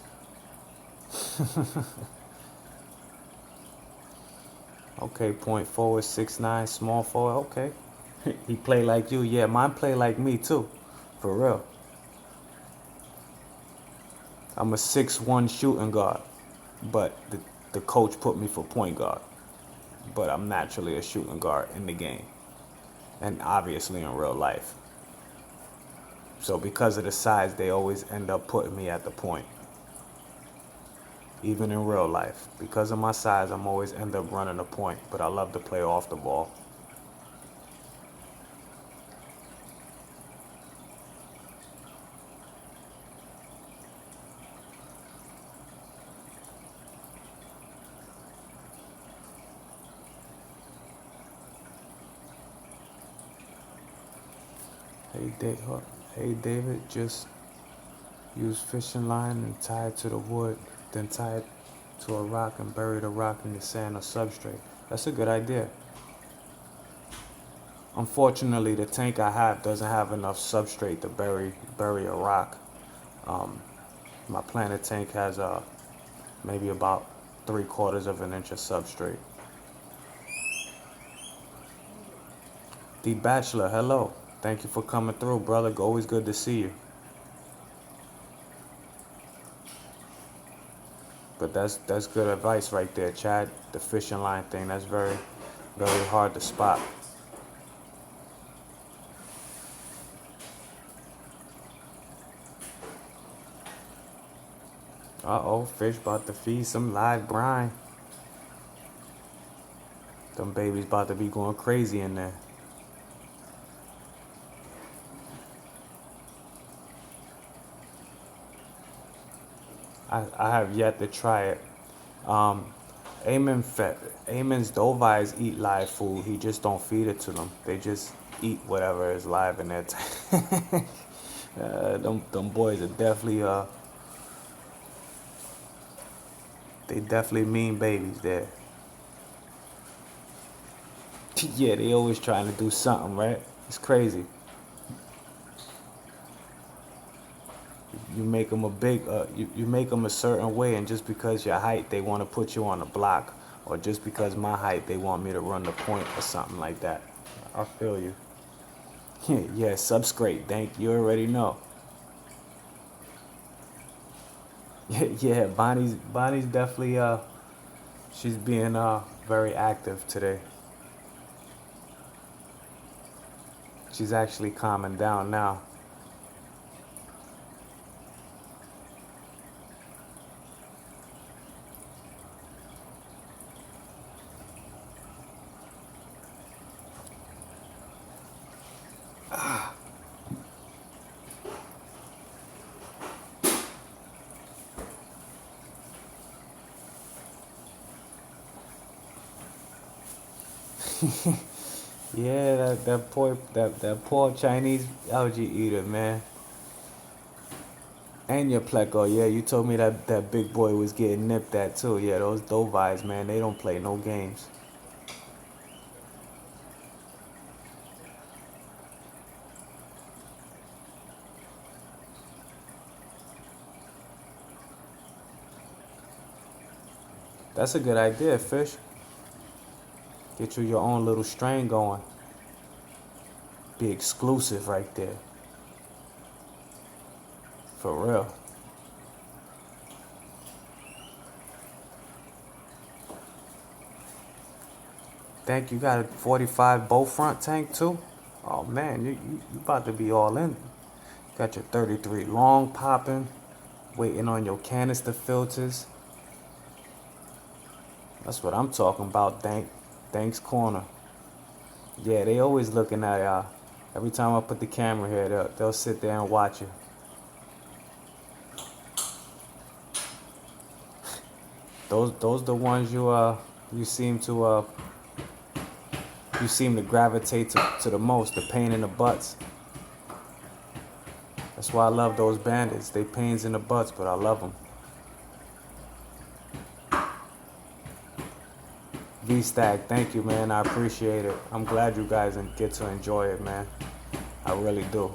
Okay, point forward, 6'9", small forward. Okay. He play like you. Yeah, mine play like me too. For real. I'm a 6'1" shooting guard. But the coach put me for point guard, but I'm naturally a shooting guard in the game, and obviously in real life. So because of the size, they always end up putting me at the point. Even in real life, because of my size, I'm always end up running a point, but I love to play off the ball. Hey David, just use fishing line and tie it to the wood, then tie it to a rock and bury the rock in the sand or substrate. That's a good idea. Unfortunately, the tank I have doesn't have enough substrate to bury a rock. My planted tank has maybe about 3/4 of an inch of substrate. The Bachelor, hello. Thank you for coming through, brother. Always good to see you. But that's good advice right there, Chad. The fishing line thing, that's very, very hard to spot. Uh-oh, fish about to feed some live brine. Them babies about to be going crazy in there. I have yet to try it. Eamon's dovies eat live food. He just don't feed it to them. They just eat whatever is live in their tank. Them boys are definitely they definitely mean babies there. Yeah, they always trying to do something, right? It's crazy. You make them you make them a certain way, and just because your height, they want to put you on the block, or just because my height, they want me to run the point or something like that. I feel you. Yeah, substrate, thank you already know. Yeah, Bonnie's definitely she's being very active today. She's actually calming down now. Yeah, that poor Chinese algae eater, man. And your pleco, yeah, you told me that big boy was getting nipped at too. Yeah, those dovies, man, they don't play no games. That's a good idea, fish. Get you your own little strain going. Be exclusive right there. For real. Think you got a 45 bow front tank too? Oh man, you about to be all in. Got your 33 long popping, waiting on your canister filters. That's what I'm talking about, Thanks Corner. Yeah, they always looking at y'all. Every time I put the camera here, they'll sit there and watch you. Those the ones you seem to gravitate to the most, the pain in the butts. That's why I love those bandits. They pains in the butts, but I love them. V-Stack, thank you, man. I appreciate it. I'm glad you guys get to enjoy it, man. I really do.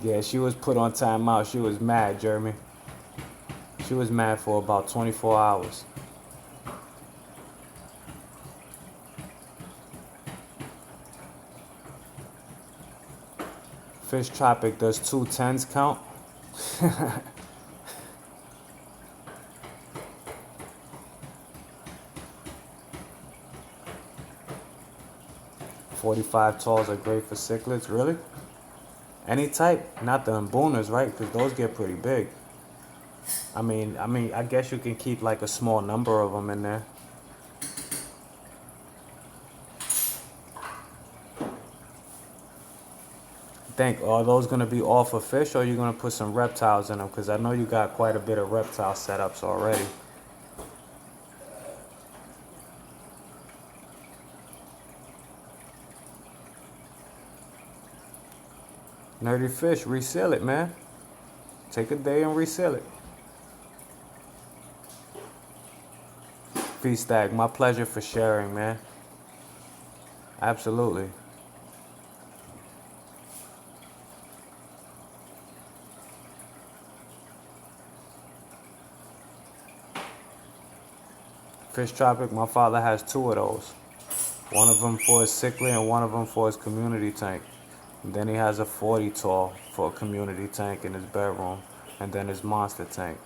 Yeah, she was put on timeout. She was mad, Jeremy. She was mad for about 24 hours. Fish Tropic, does 2 10s count? 45 talls are great for cichlids, really? Any type, not the Mbunas, right? Because those get pretty big. I guess you can keep like a small number of them in there. Think, are those gonna be all for fish, or are you gonna put some reptiles in them? Because I know you got quite a bit of reptile setups already. Nerdy fish, reseal it, man. Take a day and reseal it. Feast Stag, my pleasure for sharing, man. Absolutely. Fish Tropic, my father has 2 of those. One of them for his sickly and one of them for his community tank. And then he has a 40 tall for a community tank in his bedroom. And then his monster tank.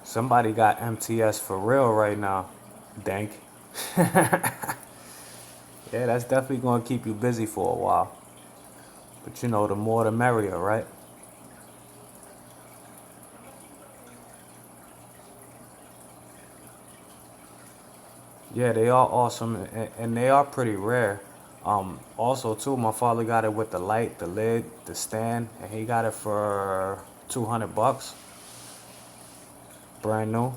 Somebody got MTS for real right now. Dank. Yeah, that's definitely going to keep you busy for a while. But you know, the more the merrier, right? Yeah, they are awesome and they are pretty rare. Also, too, my father got it with the light, the lid, the stand, and he got it for $200, brand new.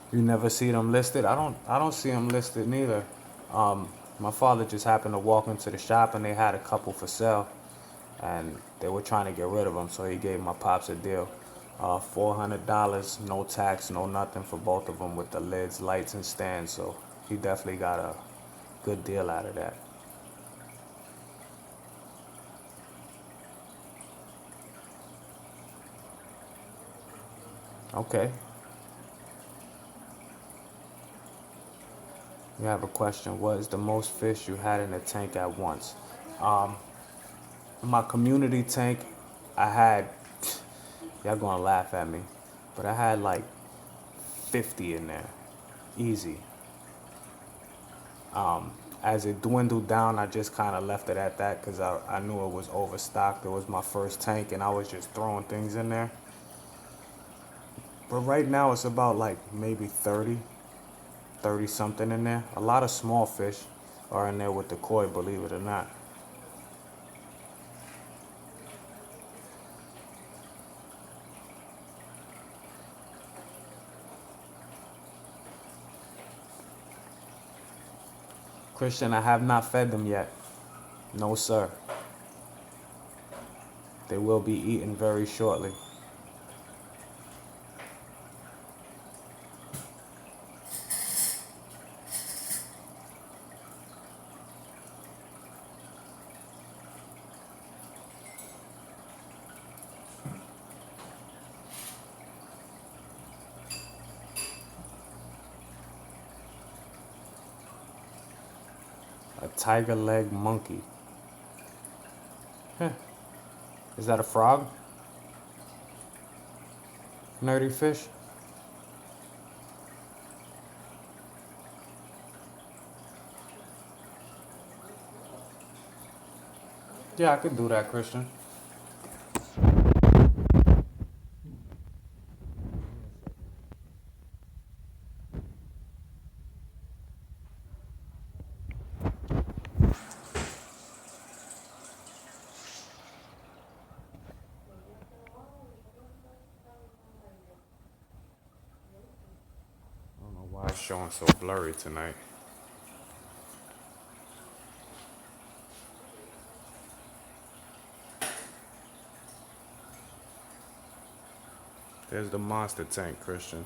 You never see them listed? I don't see them listed neither. My father just happened to walk into the shop and they had a couple for sale, and they were trying to get rid of them, so he gave my pops a deal. $400, no tax, no nothing for both of them with the lids, lights, and stands. So he definitely got a good deal out of that. Okay. You have a question. What is the most fish you had in a tank at once? Um, my community tank, I had, y'all gonna laugh at me, but I had like 50 in there. Easy. As it dwindled down, I just kind of left it at that because I knew it was overstocked. It was my first tank and I was just throwing things in there. But right now it's about like maybe 30 something in there. A lot of small fish are in there with the koi, believe it or not. Christian, I have not fed them yet. No, sir. They will be eaten very shortly. A tiger leg monkey. Huh. Is that a frog? Nerdy fish? Yeah, I could do that, Christian. I don't know why it's showing so blurry tonight. There's the monster tank, Christian.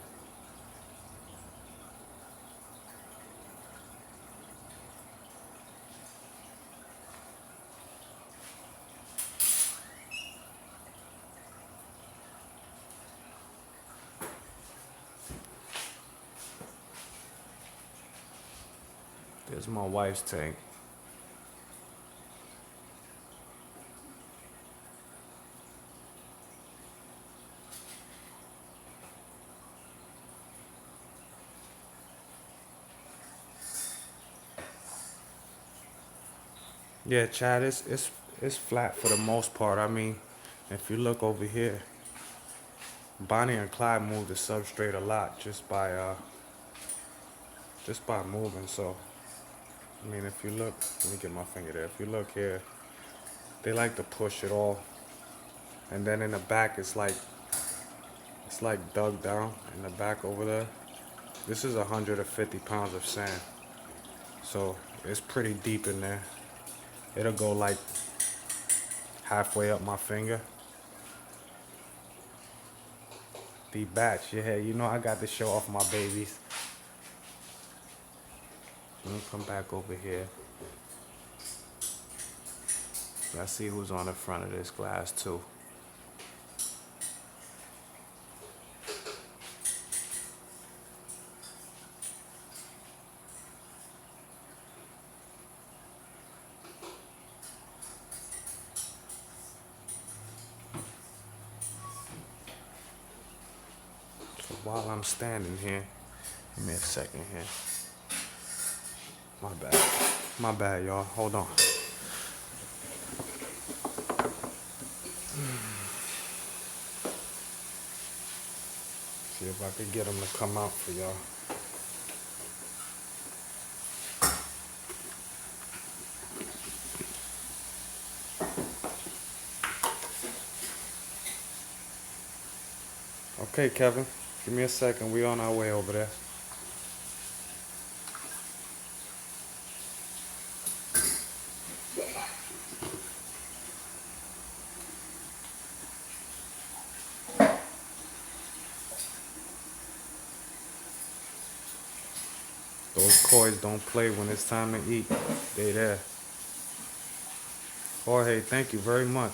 There's my wife's tank. Yeah, Chad, it's flat for the most part. I mean, if you look over here, Bonnie and Clyde moved the substrate a lot just by moving. So, I mean, if you look, let me get my finger there. If you look here, they like to push it all, and then in the back, it's like dug down in the back over there. This is 150 pounds of sand, so it's pretty deep in there. It'll go like halfway up my finger. The batch, yeah, you know I got to show off my babies. Let me come back over here. Let's see who's on the front of this glass too. So while I'm standing here, give me a second here. My bad, y'all. Hold on. See if I can get them to come out for y'all. Okay, Kevin, give me a second. We on our way over there. Those koi don't play when it's time to eat. They there. Jorge, thank you very much.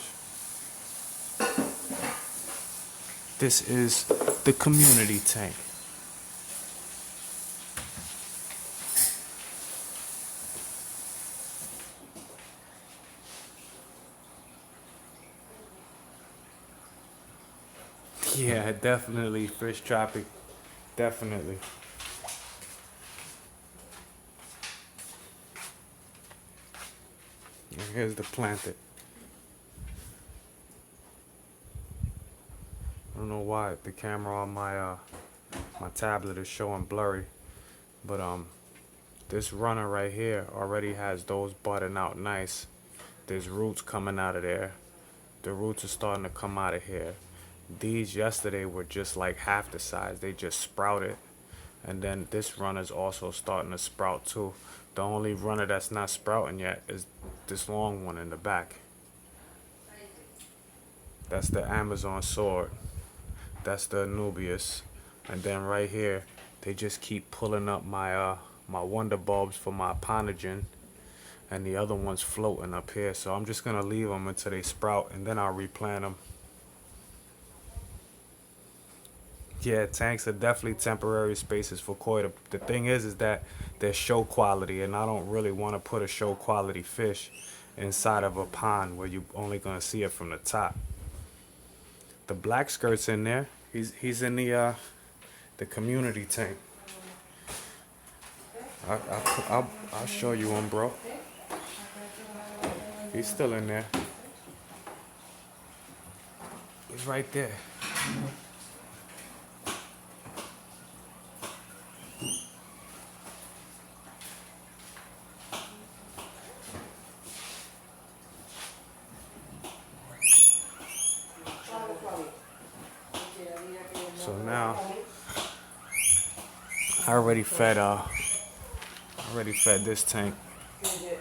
This is the community tank. Yeah, definitely fish tropic. Definitely. And here's the planted. I don't know why the camera on my tablet is showing blurry, but this runner right here already has those budding out nice. There's roots coming out of there. The roots are starting to come out of here. These yesterday were just like half the size. They just sprouted. And then this runner's also starting to sprout too. The only runner that's not sprouting yet is this long one in the back. That's the Amazon sword. That's the Anubias. And then right here, they just keep pulling up my wonder bulbs for my Ponogen. And the other one's floating up here. So I'm just gonna leave them until they sprout, and then I'll replant them. Yeah, tanks are definitely temporary spaces for koi. The thing is that they're show quality, and I don't really want to put a show quality fish inside of a pond where you're only gonna see it from the top. The black skirt's in there. He's in the community tank. I'll show you him, bro. He's still in there. He's right there. So now I already fed this tank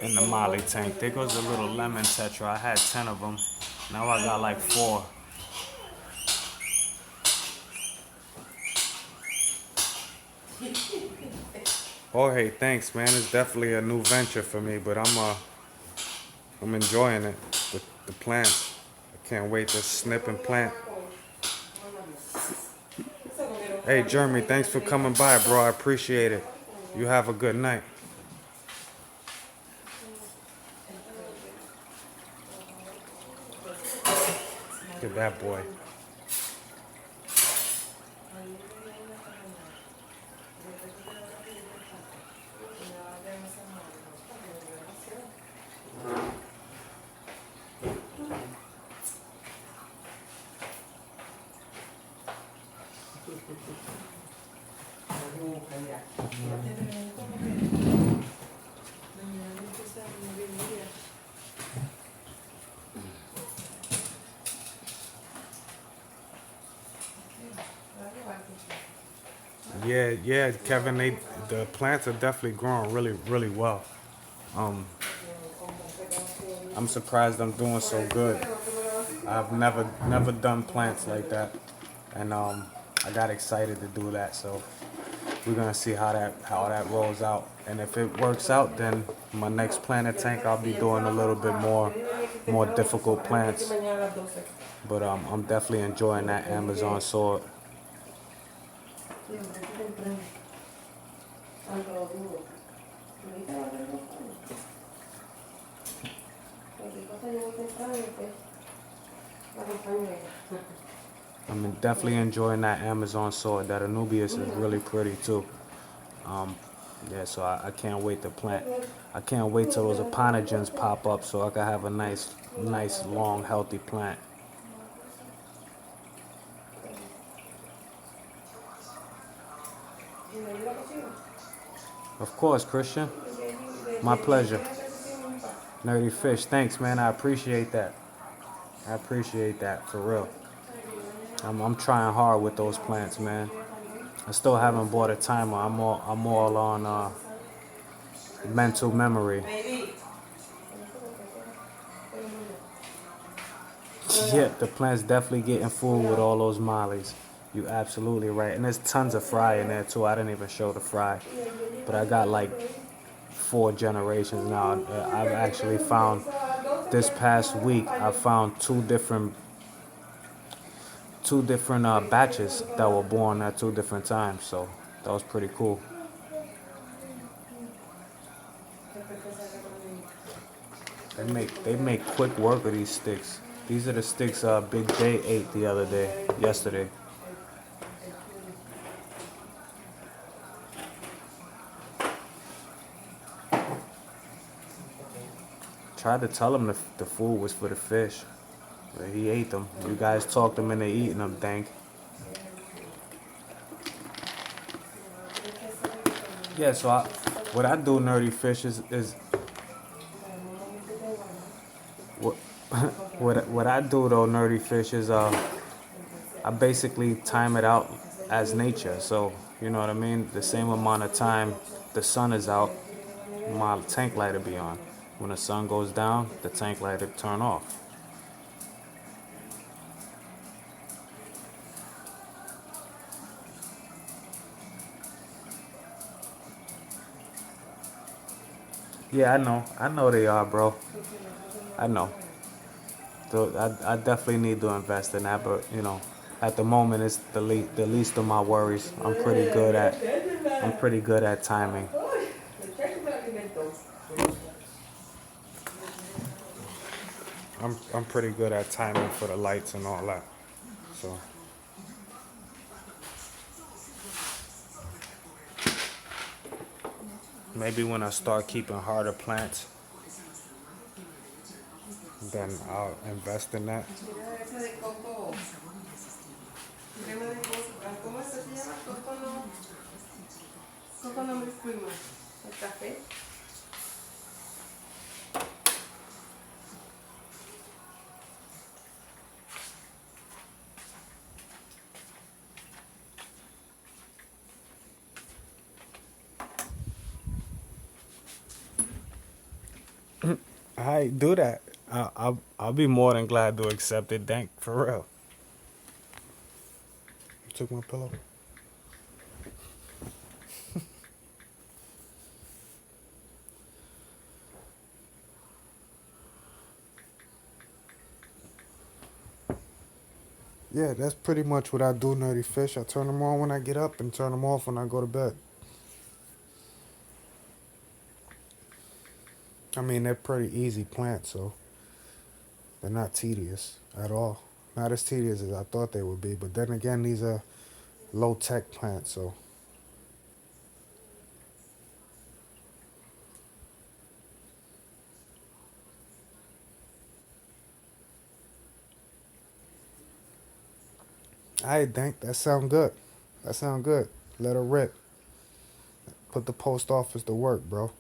in the Molly tank. There goes a little lemon tetra. I had 10 of them. Now I got like 4. Oh hey, thanks man. It's definitely a new venture for me, but I'm enjoying it. The plants. I can't wait to snip and plant. Hey Jeremy, thanks for coming by, bro. I appreciate it. You have a good night. that boy. Yeah, Kevin. The plants are definitely growing really well. Um, I'm surprised I'm doing so good. I've never done plants like that, and I got excited to do that. So we're gonna see how that rolls out. And if it works out, then my next planter tank I'll be doing a little bit more difficult plants. But I'm definitely enjoying that Amazon sword. I'm definitely enjoying that Amazon sword. That Anubius is really pretty too. Yeah, so I can't wait to plant. I can't wait till those eponogens pop up so I can have a nice, long, healthy plant. Of course, Christian. My pleasure. Nerdy Fish, thanks, man. I appreciate that. I appreciate that, for real. I'm trying hard with those plants, man. I still haven't bought a timer. I'm all on mental memory. Yeah, the plant's definitely getting full with all those mollies. You absolutely right. And there's tons of fry in there too. I didn't even show the fry. But I got like 4 generations now. I've actually found this past week I found two different batches that were born at 2 different times. So that was pretty cool. They make quick work of these sticks. These are the sticks Big J ate yesterday. Tried to tell him the food was for the fish, but he ate them. You guys talked him into eating them, thank. Yeah, so what I do, Nerdy Fish, is what what I do though, Nerdy Fish, is I basically time it out as nature. So you know what I mean. The same amount of time the sun is out, my tank light will be on. When the sun goes down, the tank light will turn off. Yeah, I know. I know they are, bro. I know. So I definitely need to invest in that, but at the moment it's the least of my worries. I'm pretty good at timing. I'm pretty good at timing for the lights and all that. So maybe when I start keeping harder plants, then I'll invest in that. Esa de coco. Crema de coco. ¿Cómo esto se llama? Coco no. Coco no milk creamer. El café. I do that. I'll be more than glad to accept it. Thank for real. You took my pillow. Yeah, that's pretty much what I do, Nerdy Fish. I turn them on when I get up and turn them off when I go to bed. I mean, they're pretty easy plants, so they're not tedious at all. Not as tedious as I thought they would be, but then again, these are low-tech plants, so. I think that sound good. That sound good. Let her rip. Put the post office to work, bro.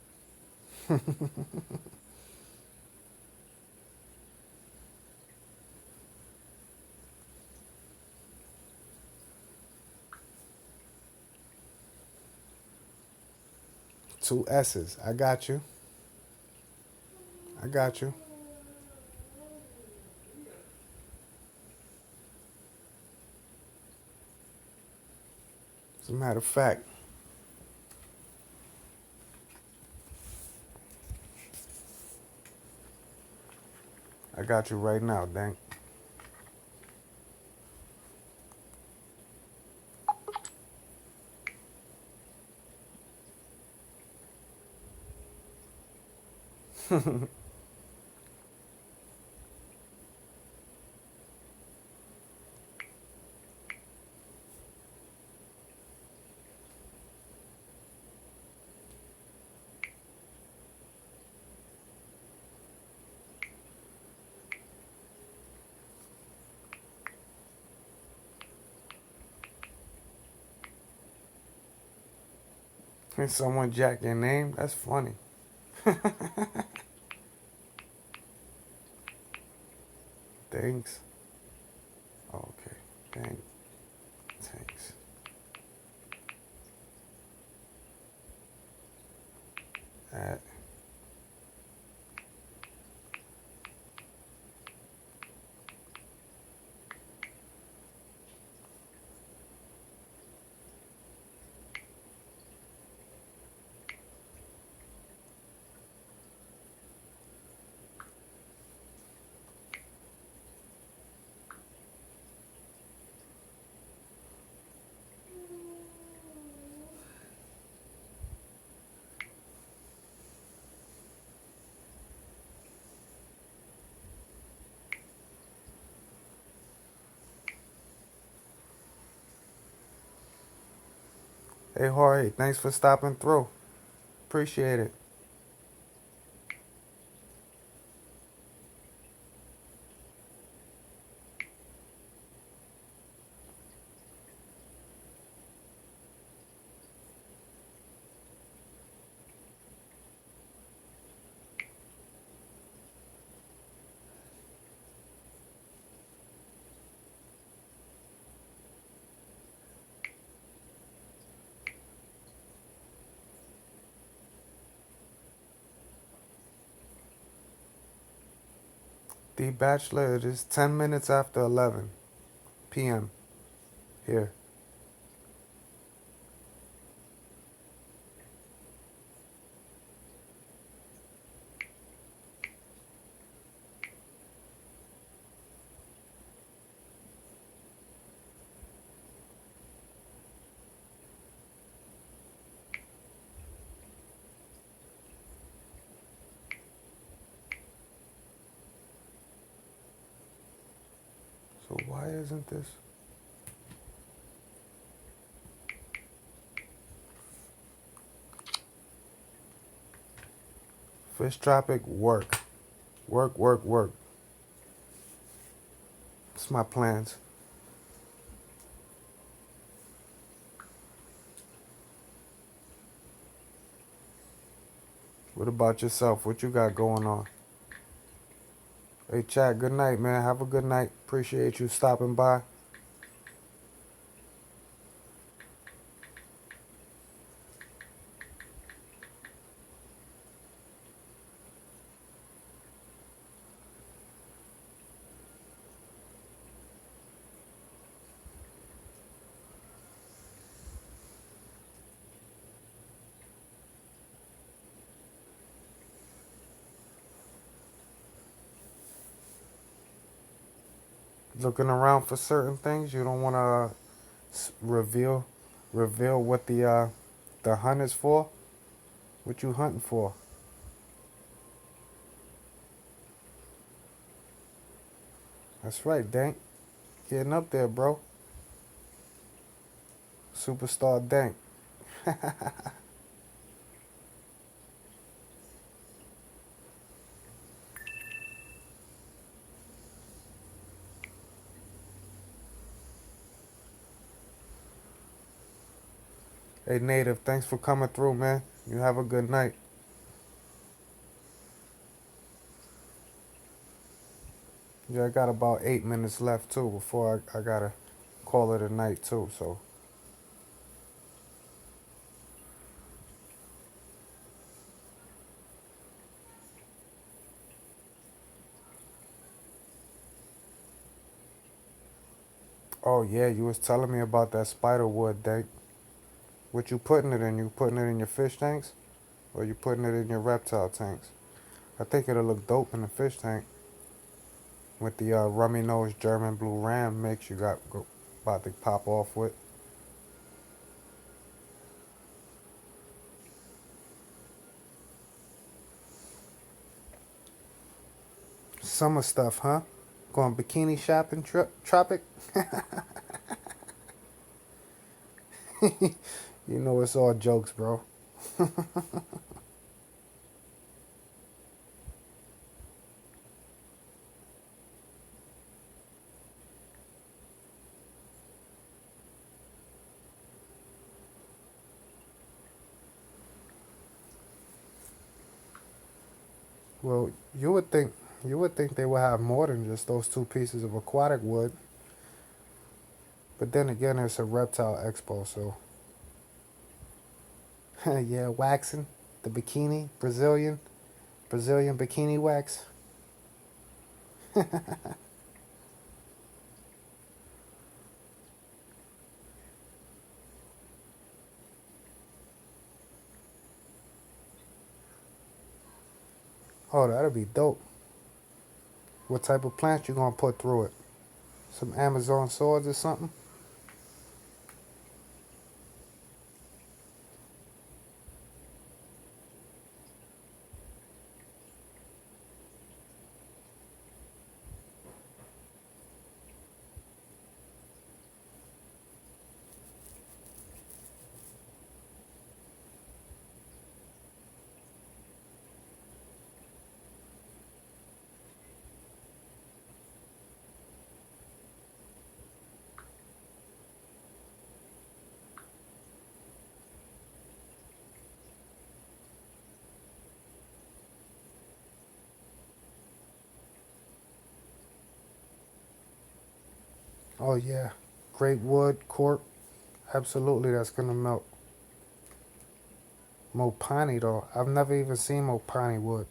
2 S's. I got you. I got you. As a matter of fact, I got you right now, Dank. Can someone jack your name? That's funny. Thanks. Okay. Thanks. At Hey, Jorge, thanks for stopping through. Appreciate it. The Bachelor, it is 10 minutes after 11 p.m. here. So why isn't this? Fish Tropic, work. Work. It's my plans. What about yourself? What you got going on? Hey, chat, good night, man. Have a good night. Appreciate you stopping by. Looking around for certain things. You don't want to reveal what the hunt is for. What you hunting for? That's right, Dank. Getting up there, bro. Superstar Dank. Hey, Native, thanks for coming through, man. You have a good night. Yeah, I got about 8 minutes left, too, before I gotta call it a night, too, so. Oh, yeah, you was telling me about that spider wood, Dank. What you putting it in? You putting it in your fish tanks? Or you putting it in your reptile tanks? I think it'll look dope in the fish tank. With the rummy nose German blue ram mix you got about to pop off with. Summer stuff, huh? Going bikini shopping tropic? You know it's all jokes, bro. Well, you would think they would have more than just those two pieces of aquatic wood. But then again, it's a reptile expo, so yeah, waxing, the bikini, Brazilian bikini wax. Oh, that'll be dope. What type of plants you gonna put through it? Some Amazon swords or something? Oh yeah, great wood, cork. Absolutely, that's gonna melt. Mopani though, I've never even seen Mopani wood.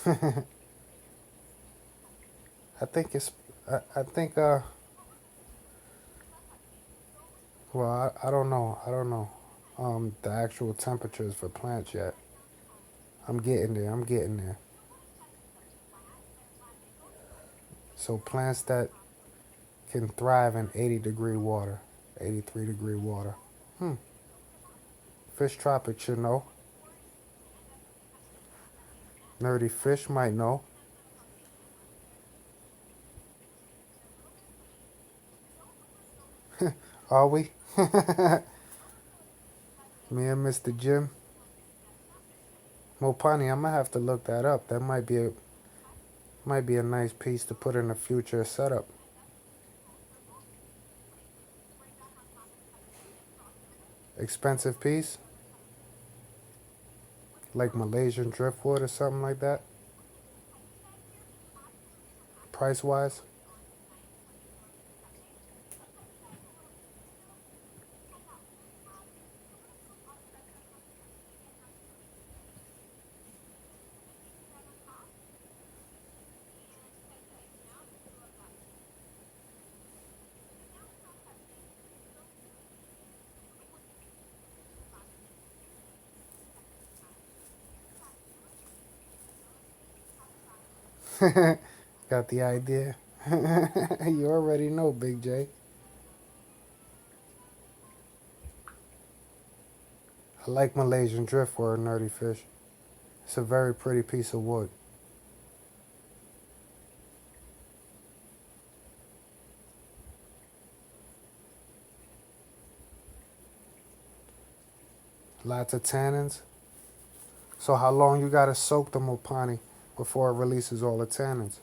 I think it's, I think well, I don't know, the actual temperatures for plants yet. I'm getting there. I'm getting there. So plants that can thrive in 80-degree water, 83-degree water. Hmm. Fish tropics should know. Nerdy fish might know. Are we? Me and Mr. Jim. Mopani, I'm gonna have to look that up. That might be a nice piece to put in a future setup. Expensive piece, like Malaysian driftwood or something like that. Price wise. Got the idea. You already know, Big J. I like Malaysian driftwood, nerdy fish. It's a very pretty piece of wood. Lots of tannins. So how long you gotta soak the mopani before it releases all the tannins?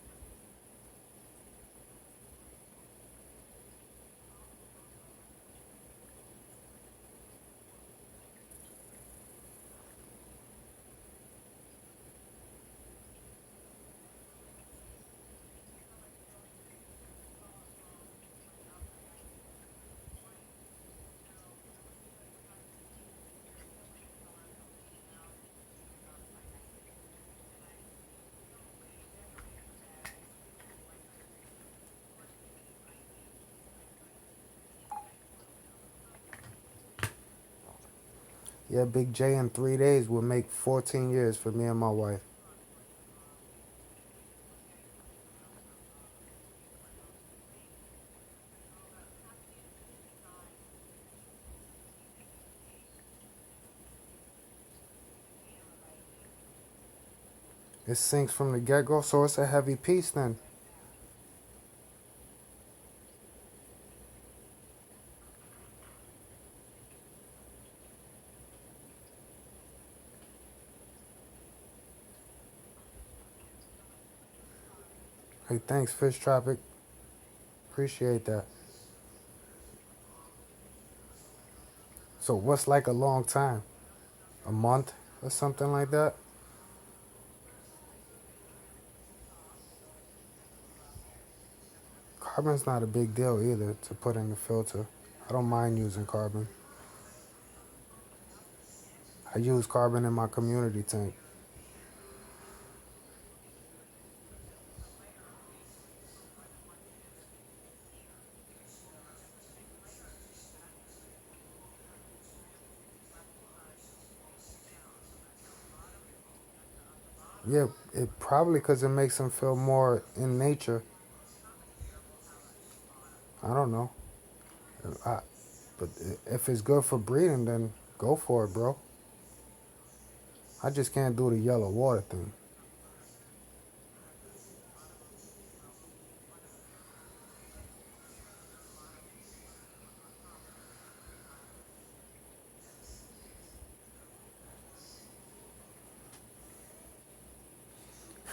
Yeah, Big J in 3 days will make 14 years for me and my wife. It sinks from the get-go, so it's a heavy piece then. Hey, thanks, Fish Tropic. Appreciate that. So what's like a long time? A month or something like that? Carbon's not a big deal either to put in the filter. I don't mind using carbon. I use carbon in my community tank. Yeah, it probably because it makes them feel more in nature. I don't know. I, but if it's good for breeding, then go for it, bro. I just can't do the yellow water thing.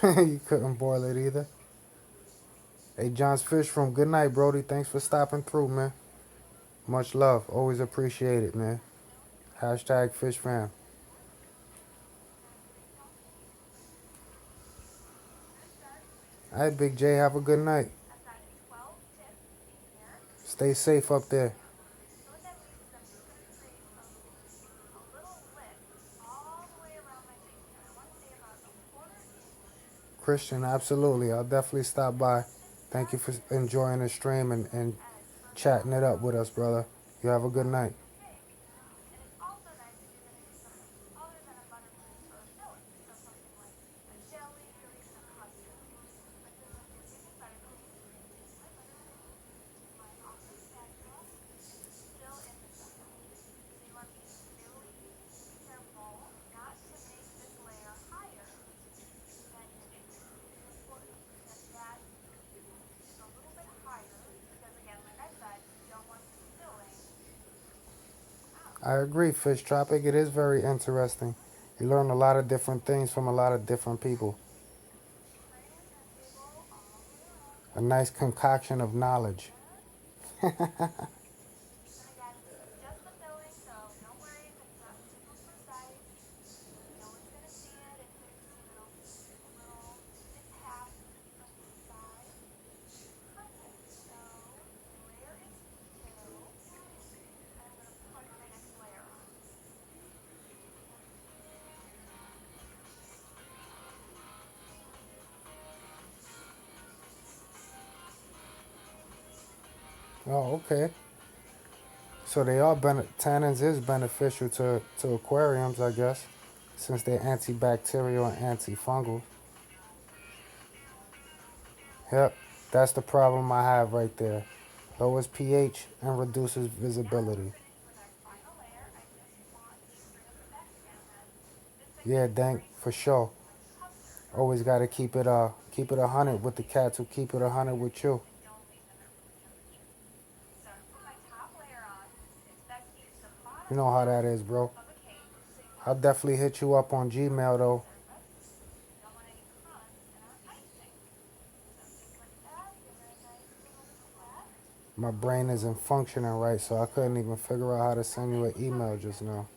You couldn't boil it either. Hey, John's Fish from Good Night, Brody. Thanks for stopping through, man. Much love. Always appreciate it, man. Hashtag Fish Fam. All right, Big J, have a good night. Stay safe up there. Christian, absolutely. I'll definitely stop by. Thank you for enjoying the stream and chatting it up with us, brother. You have a good night. I agree, Fish Tropic. It is very interesting. You learn a lot of different things from a lot of different people. A nice concoction of knowledge. Oh, okay. So they are tannins is beneficial to aquariums, I guess, since they're antibacterial and antifungal. Yep, that's the problem I have right there. Lowers pH and reduces visibility. Yeah, thank for for sure. Always got to keep it 100 with the cats who keep it 100 with you. You know how that is, bro. I'll definitely hit you up on Gmail though. My brain isn't functioning right, so I couldn't even figure out how to send you an email just now.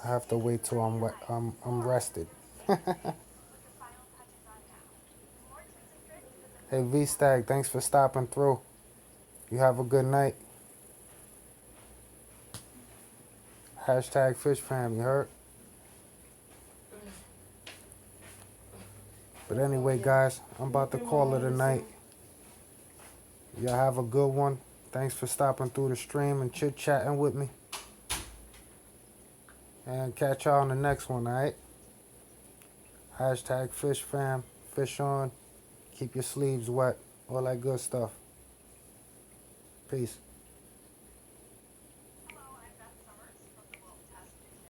I have to wait till I'm rested. Hey V Stag, thanks for stopping through. You have a good night. Hashtag fish fam, you heard? But anyway, guys, I'm about to call it a night. Y'all have a good one. Thanks for stopping through the stream and chit-chatting with me. And catch y'all on the next one, alright? Hashtag fish fam, fish on, keep your sleeves wet, all that good stuff. Peace.